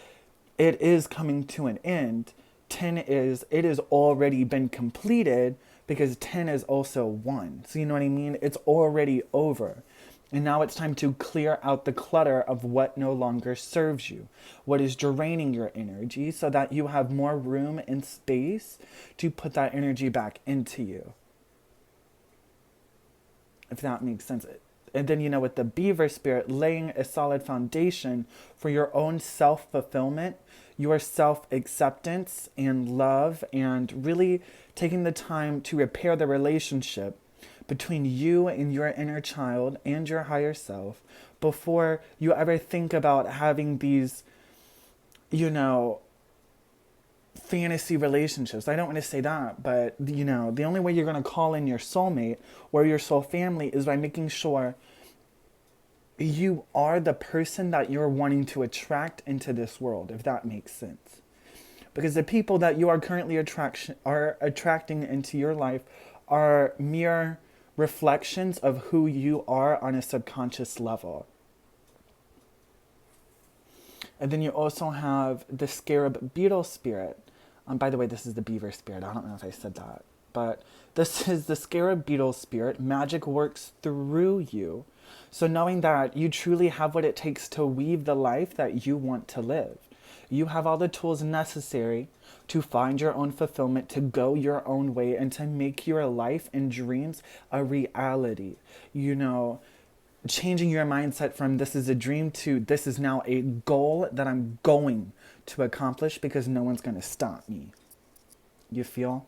it is coming to an end. 10 is, it has already been completed, because 10 is also 1. So you know what I mean? It's already over. And now it's time to clear out the clutter of what no longer serves you, what is draining your energy, so that you have more room and space to put that energy back into you. If that makes sense. And then, you know, with the Beaver Spirit, laying a solid foundation for your own self-fulfillment, your self-acceptance and love, and really taking the time to repair the relationship between you and your inner child and your higher self before you ever think about having these, you know, fantasy relationships. I don't want to say that, but, you know, the only way you're going to call in your soulmate or your soul family is by making sure you are the person that you're wanting to attract into this world, if that makes sense. Because the people that you are currently attracting into your life are mere reflections of who you are on a subconscious level. And then you also have the Scarab Beetle Spirit. By the way, this is the Beaver Spirit. I don't know if I said that. But this is the Scarab Beetle Spirit. Magic works through you. So knowing that you truly have what it takes to weave the life that you want to live. You have all the tools necessary to find your own fulfillment, to go your own way, and to make your life and dreams a reality. You know, changing your mindset from this is a dream to this is now a goal that I'm going to accomplish because no one's going to stop me. You feel?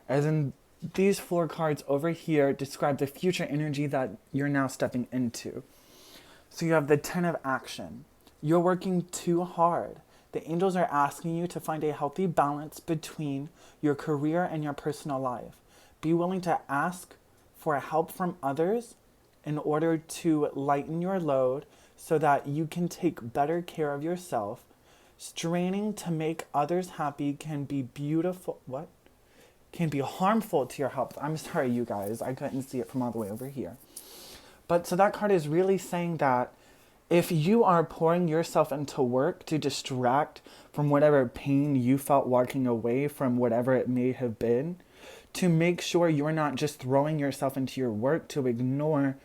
As in, these 4 cards over here describe the future energy that you're now stepping into. So you have the 10 of action. You're working too hard. The angels are asking you to find a healthy balance between your career and your personal life. Be willing to ask for help from others in order to lighten your load so that you can take better care of yourself. Straining to make others happy can be beautiful. What? Can be harmful to your health. I'm sorry, you guys. I couldn't see it from all the way over here. But so that card is really saying that if you are pouring yourself into work to distract from whatever pain you felt walking away from whatever it may have been, to make sure you're not just throwing yourself into your work to ignore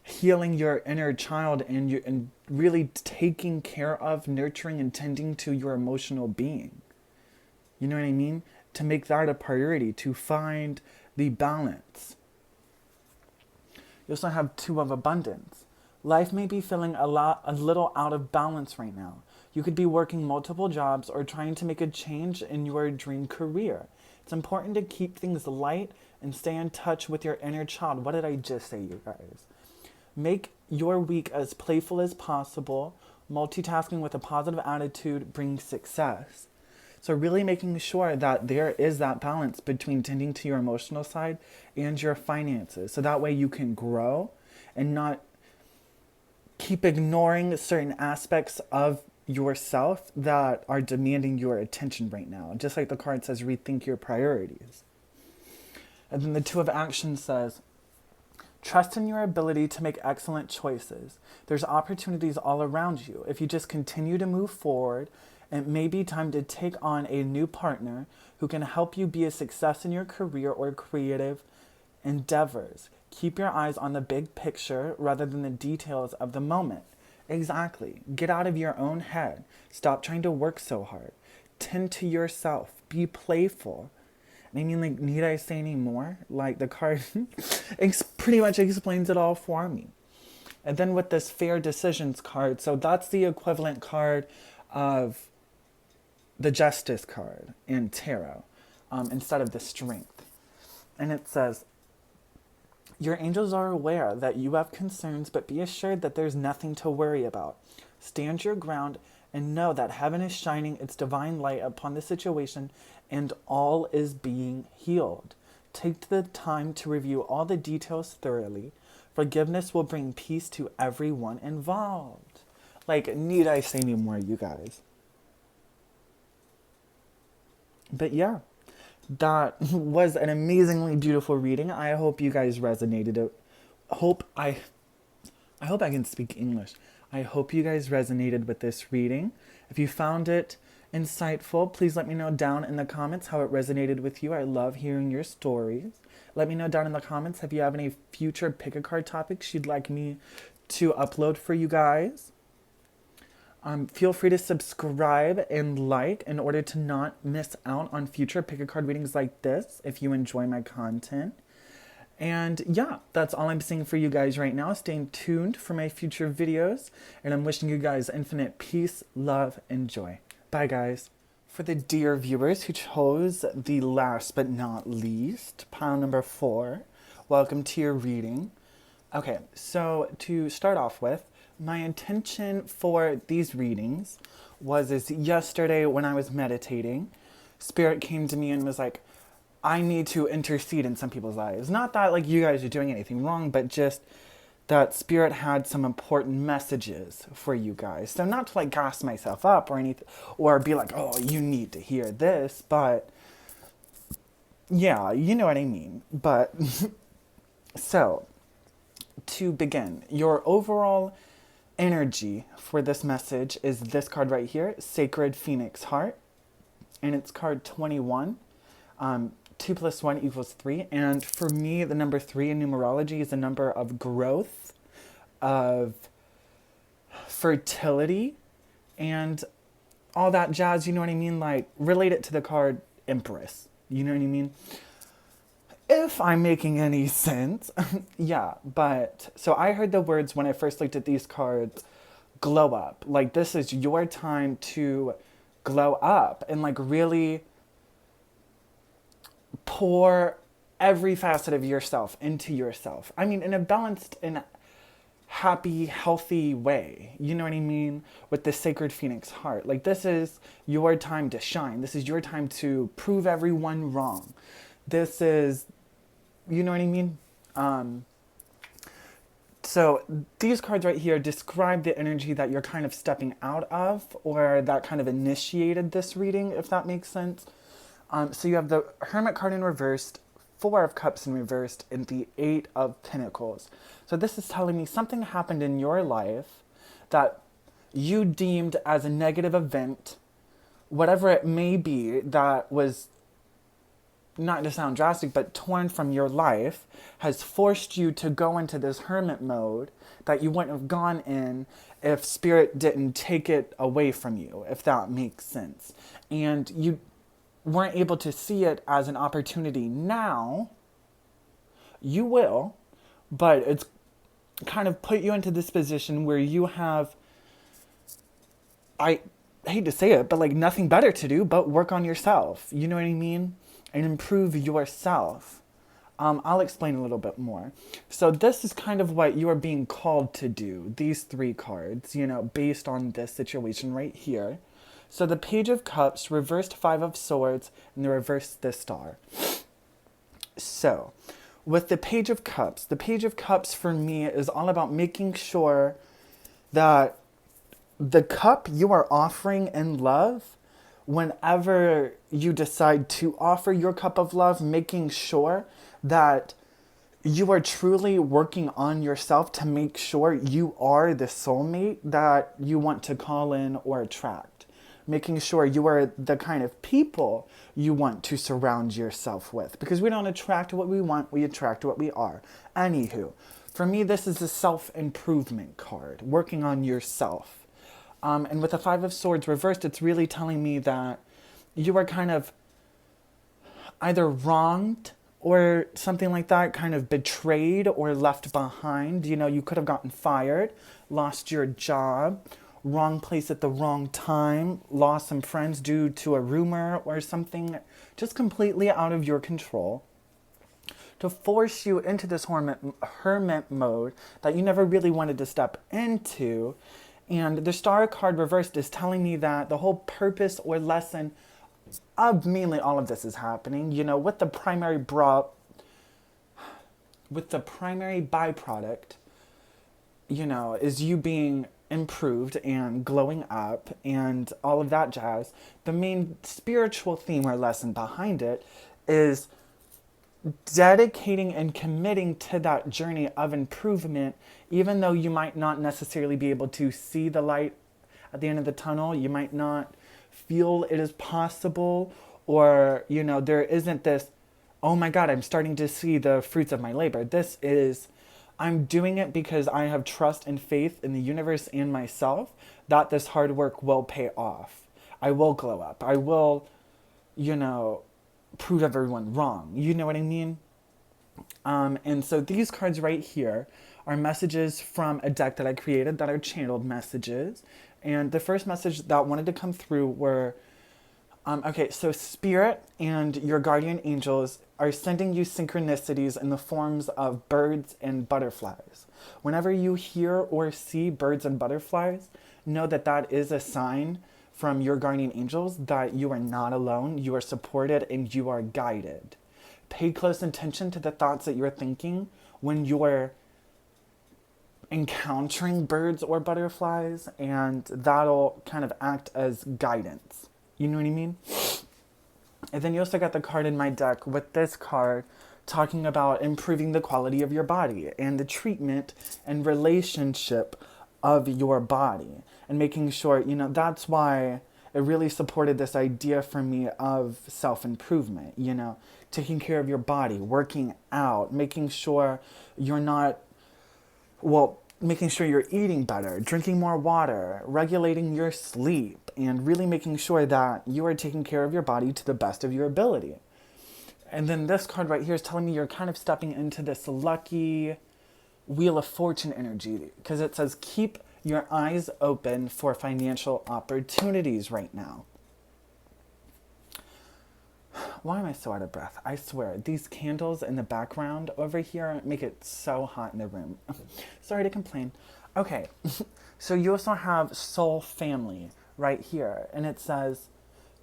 healing your inner child and really taking care of, nurturing, and tending to your emotional being. You know what I mean? To make that a priority, to find the balance. You also have 2 of abundance. Life may be feeling a little out of balance right now. You could be working multiple jobs or trying to make a change in your dream career. It's important to keep things light and stay in touch with your inner child. What did I just say, you guys? Make your week as playful as possible. Multitasking with a positive attitude brings success. So really making sure that there is that balance between tending to your emotional side and your finances. So that way you can grow and not keep ignoring certain aspects of yourself that are demanding your attention right now. Just like the card says, rethink your priorities. And then the 2 of action says, trust in your ability to make excellent choices. There's opportunities all around you. If you just continue to move forward, it may be time to take on a new partner who can help you be a success in your career or creative endeavors. Keep your eyes on the big picture rather than the details of the moment. Exactly. Get out of your own head. Stop trying to work so hard. Tend to yourself. Be playful. I mean, like, need I say any more? Like, the card pretty much explains it all for me. And then with this fair decisions card, so that's the equivalent card of the justice card in tarot, instead of the strength. And it says, your angels are aware that you have concerns, but be assured that there's nothing to worry about. Stand your ground and know that heaven is shining its divine light upon the situation and all is being healed. Take the time to review all the details thoroughly. Forgiveness will bring peace to everyone involved. Like, need I say any more, you guys? But yeah, that was an amazingly beautiful reading. I hope you guys resonated. I hope I can speak English. I hope you guys resonated with this reading. If you found it insightful, please let me know down in the comments how it resonated with you. I love hearing your stories. Let me know down in the comments if you have any future pick a card topics you'd like me to upload for you guys. Feel free to subscribe and like in order to not miss out on future pick a card readings like this if you enjoy my content. And yeah, that's all I'm saying for you guys right now. Stay tuned for my future videos, and I'm wishing you guys infinite peace, love, and joy. Bye, guys. For the dear viewers who chose the last but not least, pile number 4, welcome to your reading. Okay, so to start off with, my intention for these readings was yesterday when I was meditating, Spirit came to me and was like, I need to intercede in some people's lives. Not that like you guys are doing anything wrong, but just that Spirit had some important messages for you guys. So not to like gas myself up or anything, or be like, oh, you need to hear this, but yeah, you know what I mean. But so to begin, your overall energy for this message is this card right here, Sacred Phoenix Heart, and it's card 21. 2 + 1 = 3, and for me, the number 3 in numerology is a number of growth, of fertility, and all that jazz, you know what I mean? Like, relate it to the card Empress, you know what I mean? If I'm making any sense. Yeah, but so I heard the words when I first looked at these cards, glow up. Like this is your time to glow up and like really pour every facet of yourself into yourself. I mean, in a balanced and happy, healthy way. You know what I mean? With the sacred phoenix heart. Like this is your time to shine. This is your time to prove everyone wrong. This is, you know what I mean? So these cards right here describe the energy that you're kind of stepping out of, or that kind of initiated this reading, if that makes sense. So you have the Hermit card in reversed, Four of Cups in reversed, and the Eight of Pentacles. So this is telling me something happened in your life that you deemed as a negative event, whatever it may be, that was, not to sound drastic, but torn from your life, has forced you to go into this hermit mode that you wouldn't have gone in if spirit didn't take it away from you, if that makes sense. And you weren't able to see it as an opportunity. Now, you will, but it's kind of put you into this position where you have, I hate to say it, but like nothing better to do but work on yourself. You know what I mean? And improve yourself. I'll explain a little bit more. So this is kind of what you are being called to do. These three cards, you know, based on this situation right here. So the Page of Cups, reversed Five of Swords, and the reversed the Star. So with the Page of Cups for me is all about making sure that the cup you are offering in love, whenever you decide to offer your cup of love, making sure that you are truly working on yourself to make sure you are the soulmate that you want to call in or attract. Making sure you are the kind of people you want to surround yourself with. Because we don't attract what we want, we attract what we are. Anywho, for me, this is a self-improvement card, working on yourself. And with the Five of Swords reversed, it's really telling me that you are kind of either wronged or something like that, kind of betrayed or left behind. You know, you could have gotten fired, lost your job, wrong place at the wrong time, lost some friends due to a rumor or something just completely out of your control, to force you into this hermit mode that you never really wanted to step into. And the Star card reversed is telling me that the whole purpose or lesson of mainly all of this is happening, you know, with the primary byproduct, you know, is you being improved and glowing up and all of that jazz. The main spiritual theme or lesson behind it is dedicating and committing to that journey of improvement, even though you might not necessarily be able to see the light at the end of the tunnel. You might not feel it is possible, or, you know, there isn't this, oh my God, I'm starting to see the fruits of my labor. This is, I'm doing it because I have trust and faith in the universe and myself that this hard work will pay off. I will glow up. I will, you know, prove everyone wrong. You know what I mean? And so these cards right here are messages from a deck that I created that are channeled messages. And the first message that wanted to come through were, okay, so Spirit and your guardian angels are sending you synchronicities in the forms of birds and butterflies. Whenever you hear or see birds and butterflies, know that that is a sign from your guardian angels that you are not alone, you are supported, and you are guided. Pay close attention to the thoughts that you're thinking when you're encountering birds or butterflies, and that'll kind of act as guidance. You know what I mean? And then you also got the card in my deck with this card talking about improving the quality of your body and the treatment and relationship of your body, and making sure, you know, that's why it really supported this idea for me of self-improvement, you know, taking care of your body, working out, making sure you're not, well, making sure you're eating better, drinking more water, regulating your sleep, and really making sure that you are taking care of your body to the best of your ability. And then this card right here is telling me you're kind of stepping into this lucky Wheel of Fortune energy, because it says keep your eyes open for financial opportunities right now. Why am I so out of breath? I swear, these candles in the background over here make it so hot in the room. Sorry to complain. Okay, so you also have soul family right here, and it says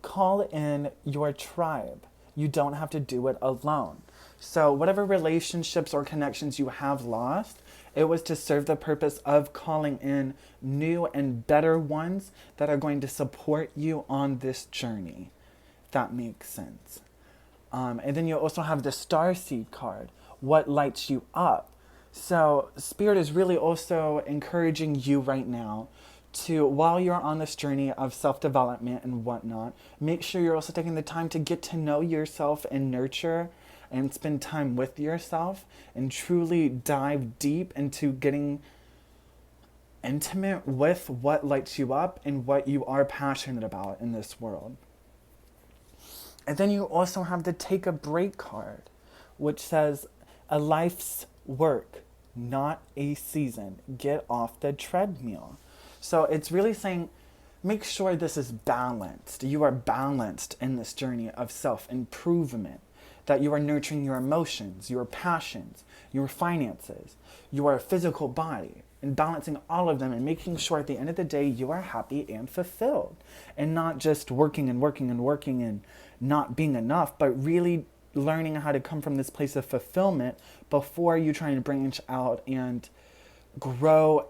call in your tribe. You don't have to do it alone. So whatever relationships or connections you have lost, it was to serve the purpose of calling in new and better ones that are going to support you on this journey. If that makes sense. And then you also have the Starseed card. What lights you up? So Spirit is really also encouraging you right now to, while you're on this journey of self-development and whatnot, make sure you're also taking the time to get to know yourself and nurture and spend time with yourself and truly dive deep into getting intimate with what lights you up and what you are passionate about in this world. And then you also have the Take a Break card, which says a life's work, not a season. Get off the treadmill. So it's really saying, make sure this is balanced. You are balanced in this journey of self-improvement, that you are nurturing your emotions, your passions, your finances, your physical body, and balancing all of them and making sure at the end of the day you are happy and fulfilled, and not just working and working and working and not being enough, but really learning how to come from this place of fulfillment before you try and branch out and grow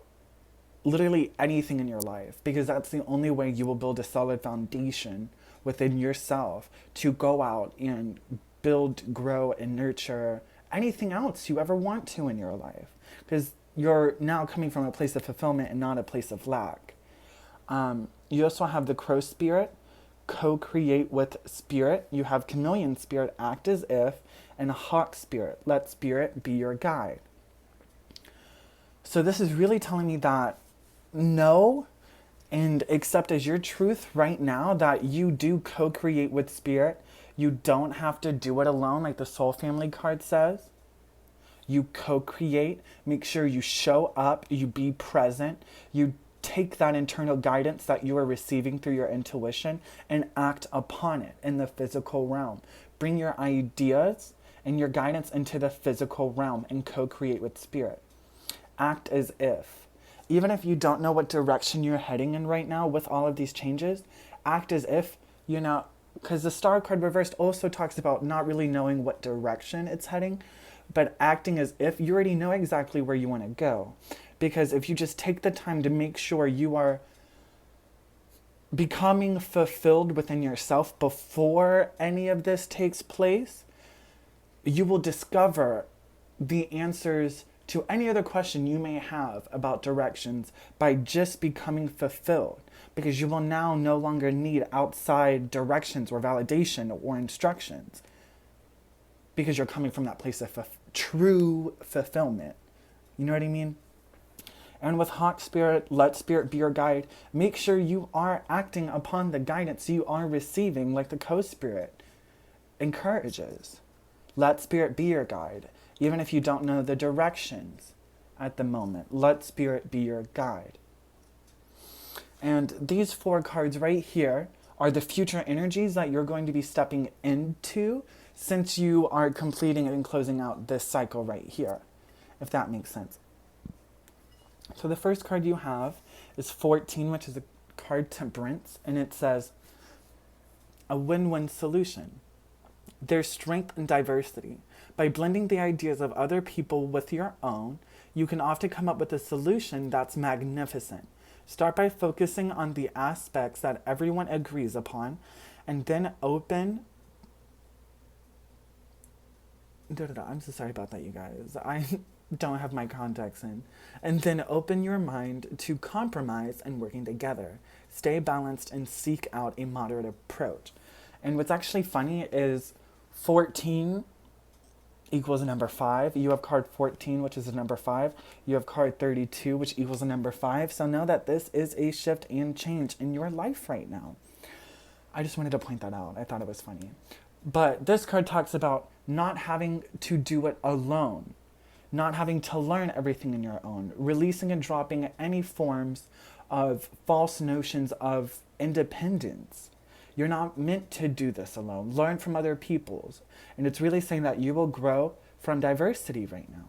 literally anything in your life, because that's the only way you will build a solid foundation within yourself to go out and build, grow, and nurture anything else you ever want to in your life, because you're now coming from a place of fulfillment and not a place of lack. You also have the Crow Spirit, co-create with Spirit. You have Chameleon Spirit, act as if, and Hawk Spirit, let Spirit be your guide. So this is really telling me that know and accept as your truth right now that you do co-create with Spirit. You don't have to do it alone, like the Soul Family card says. You co-create. Make sure you show up, you be present, you take that internal guidance that you are receiving through your intuition and act upon it in the physical realm. Bring your ideas and your guidance into the physical realm and co-create with Spirit. Act as if. Even if you don't know what direction you're heading in right now with all of these changes, act as if, because the Star card reversed also talks about not really knowing what direction it's heading, but acting as if you already know exactly where you want to go. Because if you just take the time to make sure you are becoming fulfilled within yourself before any of this takes place, you will discover the answers to any other question you may have about directions by just becoming fulfilled, because you will now no longer need outside directions or validation or instructions, because you're coming from that place of true fulfillment. You know what I mean? And with Hawk Spirit, let Spirit be your guide. Make sure you are acting upon the guidance you are receiving, like the Co-Spirit encourages. Let Spirit be your guide. Even if you don't know the directions at the moment, let Spirit be your guide. And these 4 cards right here are the future energies that you're going to be stepping into since you are completing and closing out this cycle right here, if that makes sense. So the first card you have is 14, which is a card Temperance, and it says, a win-win solution. There's strength in diversity. By blending the ideas of other people with your own, you can often come up with a solution that's magnificent. Start by focusing on the aspects that everyone agrees upon, and then open... I'm so sorry about that, you guys. I don't have my contacts in. And then open your mind to compromise and working together. Stay balanced and seek out a moderate approach. And what's actually funny is 14 equals a number 5. You have card 14, which is a number 5. You have card 32, which equals a number 5. So know that this is a shift and change in your life right now. I just wanted to point that out. I thought it was funny. But this card talks about not having to do it alone, not having to learn everything on your own, releasing and dropping any forms of false notions of independence. You're not meant to do this alone. Learn from other people's. And it's really saying that you will grow from diversity right now.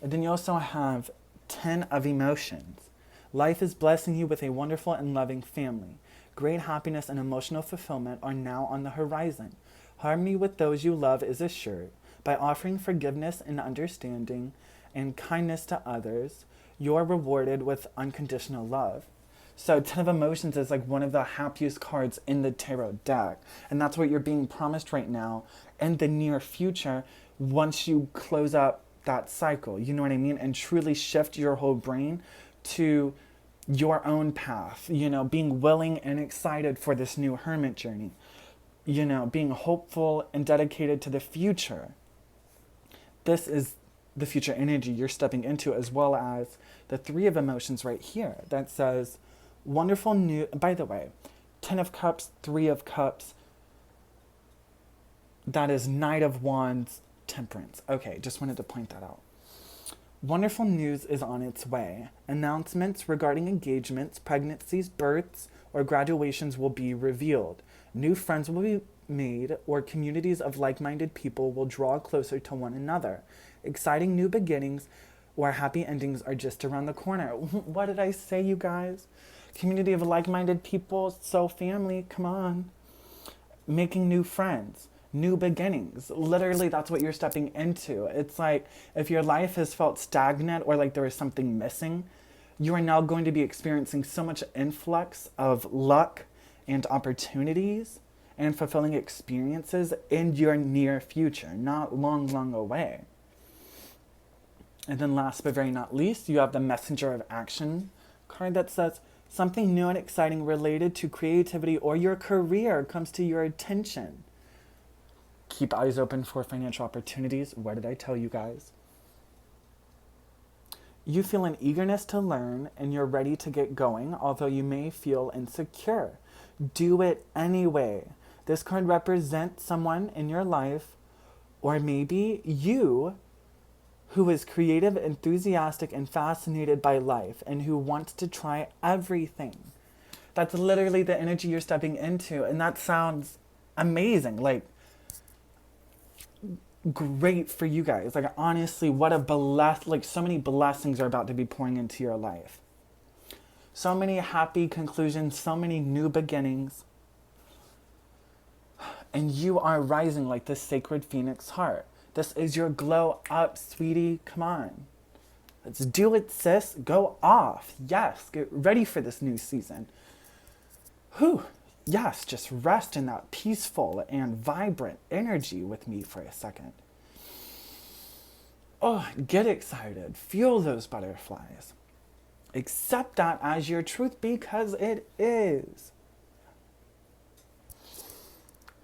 And then you also have 10 of emotions. Life is blessing you with a wonderful and loving family. Great happiness and emotional fulfillment are now on the horizon. Harmony with those you love is assured. By offering forgiveness and understanding and kindness to others, you're rewarded with unconditional love. So 10 of emotions is like one of the happiest cards in the tarot deck. And that's what you're being promised right now in the near future once you close up that cycle. You know what I mean? And truly shift your whole brain to your own path. You know, being willing and excited for this new hermit journey. You know, being hopeful and dedicated to the future. This is the future energy you're stepping into, as well as the 3 of emotions right here that says wonderful new, by the way, 10 of Cups, 3 of Cups, that is Knight of Wands, Temperance. Okay, just wanted to point that out. Wonderful news is on its way. Announcements regarding engagements, pregnancies, births, or graduations will be revealed. New friends will be made, or communities of like-minded people will draw closer to one another. Exciting new beginnings or happy endings are just around the corner. What did I say, you guys? Community of like-minded people, so family, come on. Making new friends, new beginnings. Literally, that's what you're stepping into. It's like if your life has felt stagnant or like there is something missing, you are now going to be experiencing so much influx of luck and opportunities and fulfilling experiences in your near future, not long, long away. And then last but very not least, you have the Messenger of Action card that says something new and exciting related to creativity or your career comes to your attention. Keep eyes open for financial opportunities. What did I tell you guys? You feel an eagerness to learn and you're ready to get going, although you may feel insecure. Do it anyway. This card represents someone in your life, or maybe you, who is creative, enthusiastic, and fascinated by life, and who wants to try everything. That's literally the energy you're stepping into, and that sounds amazing. Like, great for you guys. Like, honestly, what a so many blessings are about to be pouring into your life. So many happy conclusions, so many new beginnings. And you are rising like the sacred phoenix heart. This is your glow up, sweetie. Come on. Let's do it, sis. Go off. Yes, get ready for this new season. Whew. Yes, just rest in that peaceful and vibrant energy with me for a second. Oh, get excited. Feel those butterflies. Accept that as your truth because it is.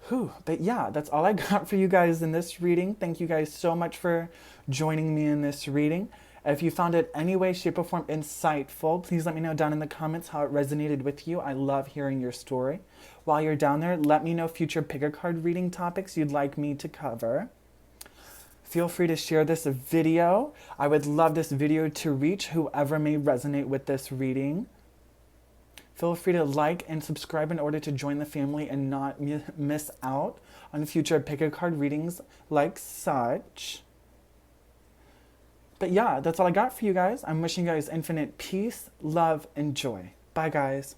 Whew. But yeah, that's all I got for you guys in this reading. Thank you guys so much for joining me in this reading. If you found it any way, shape, or form insightful, please let me know down in the comments how it resonated with you. I love hearing your story. While you're down there, let me know future picker card reading topics you'd like me to cover. Feel free to share this video. I would love this video to reach whoever may resonate with this reading. Feel free to like and subscribe in order to join the family and not miss out on future picker card readings like such. But yeah, that's all I got for you guys. I'm wishing you guys infinite peace, love, and joy. Bye, guys.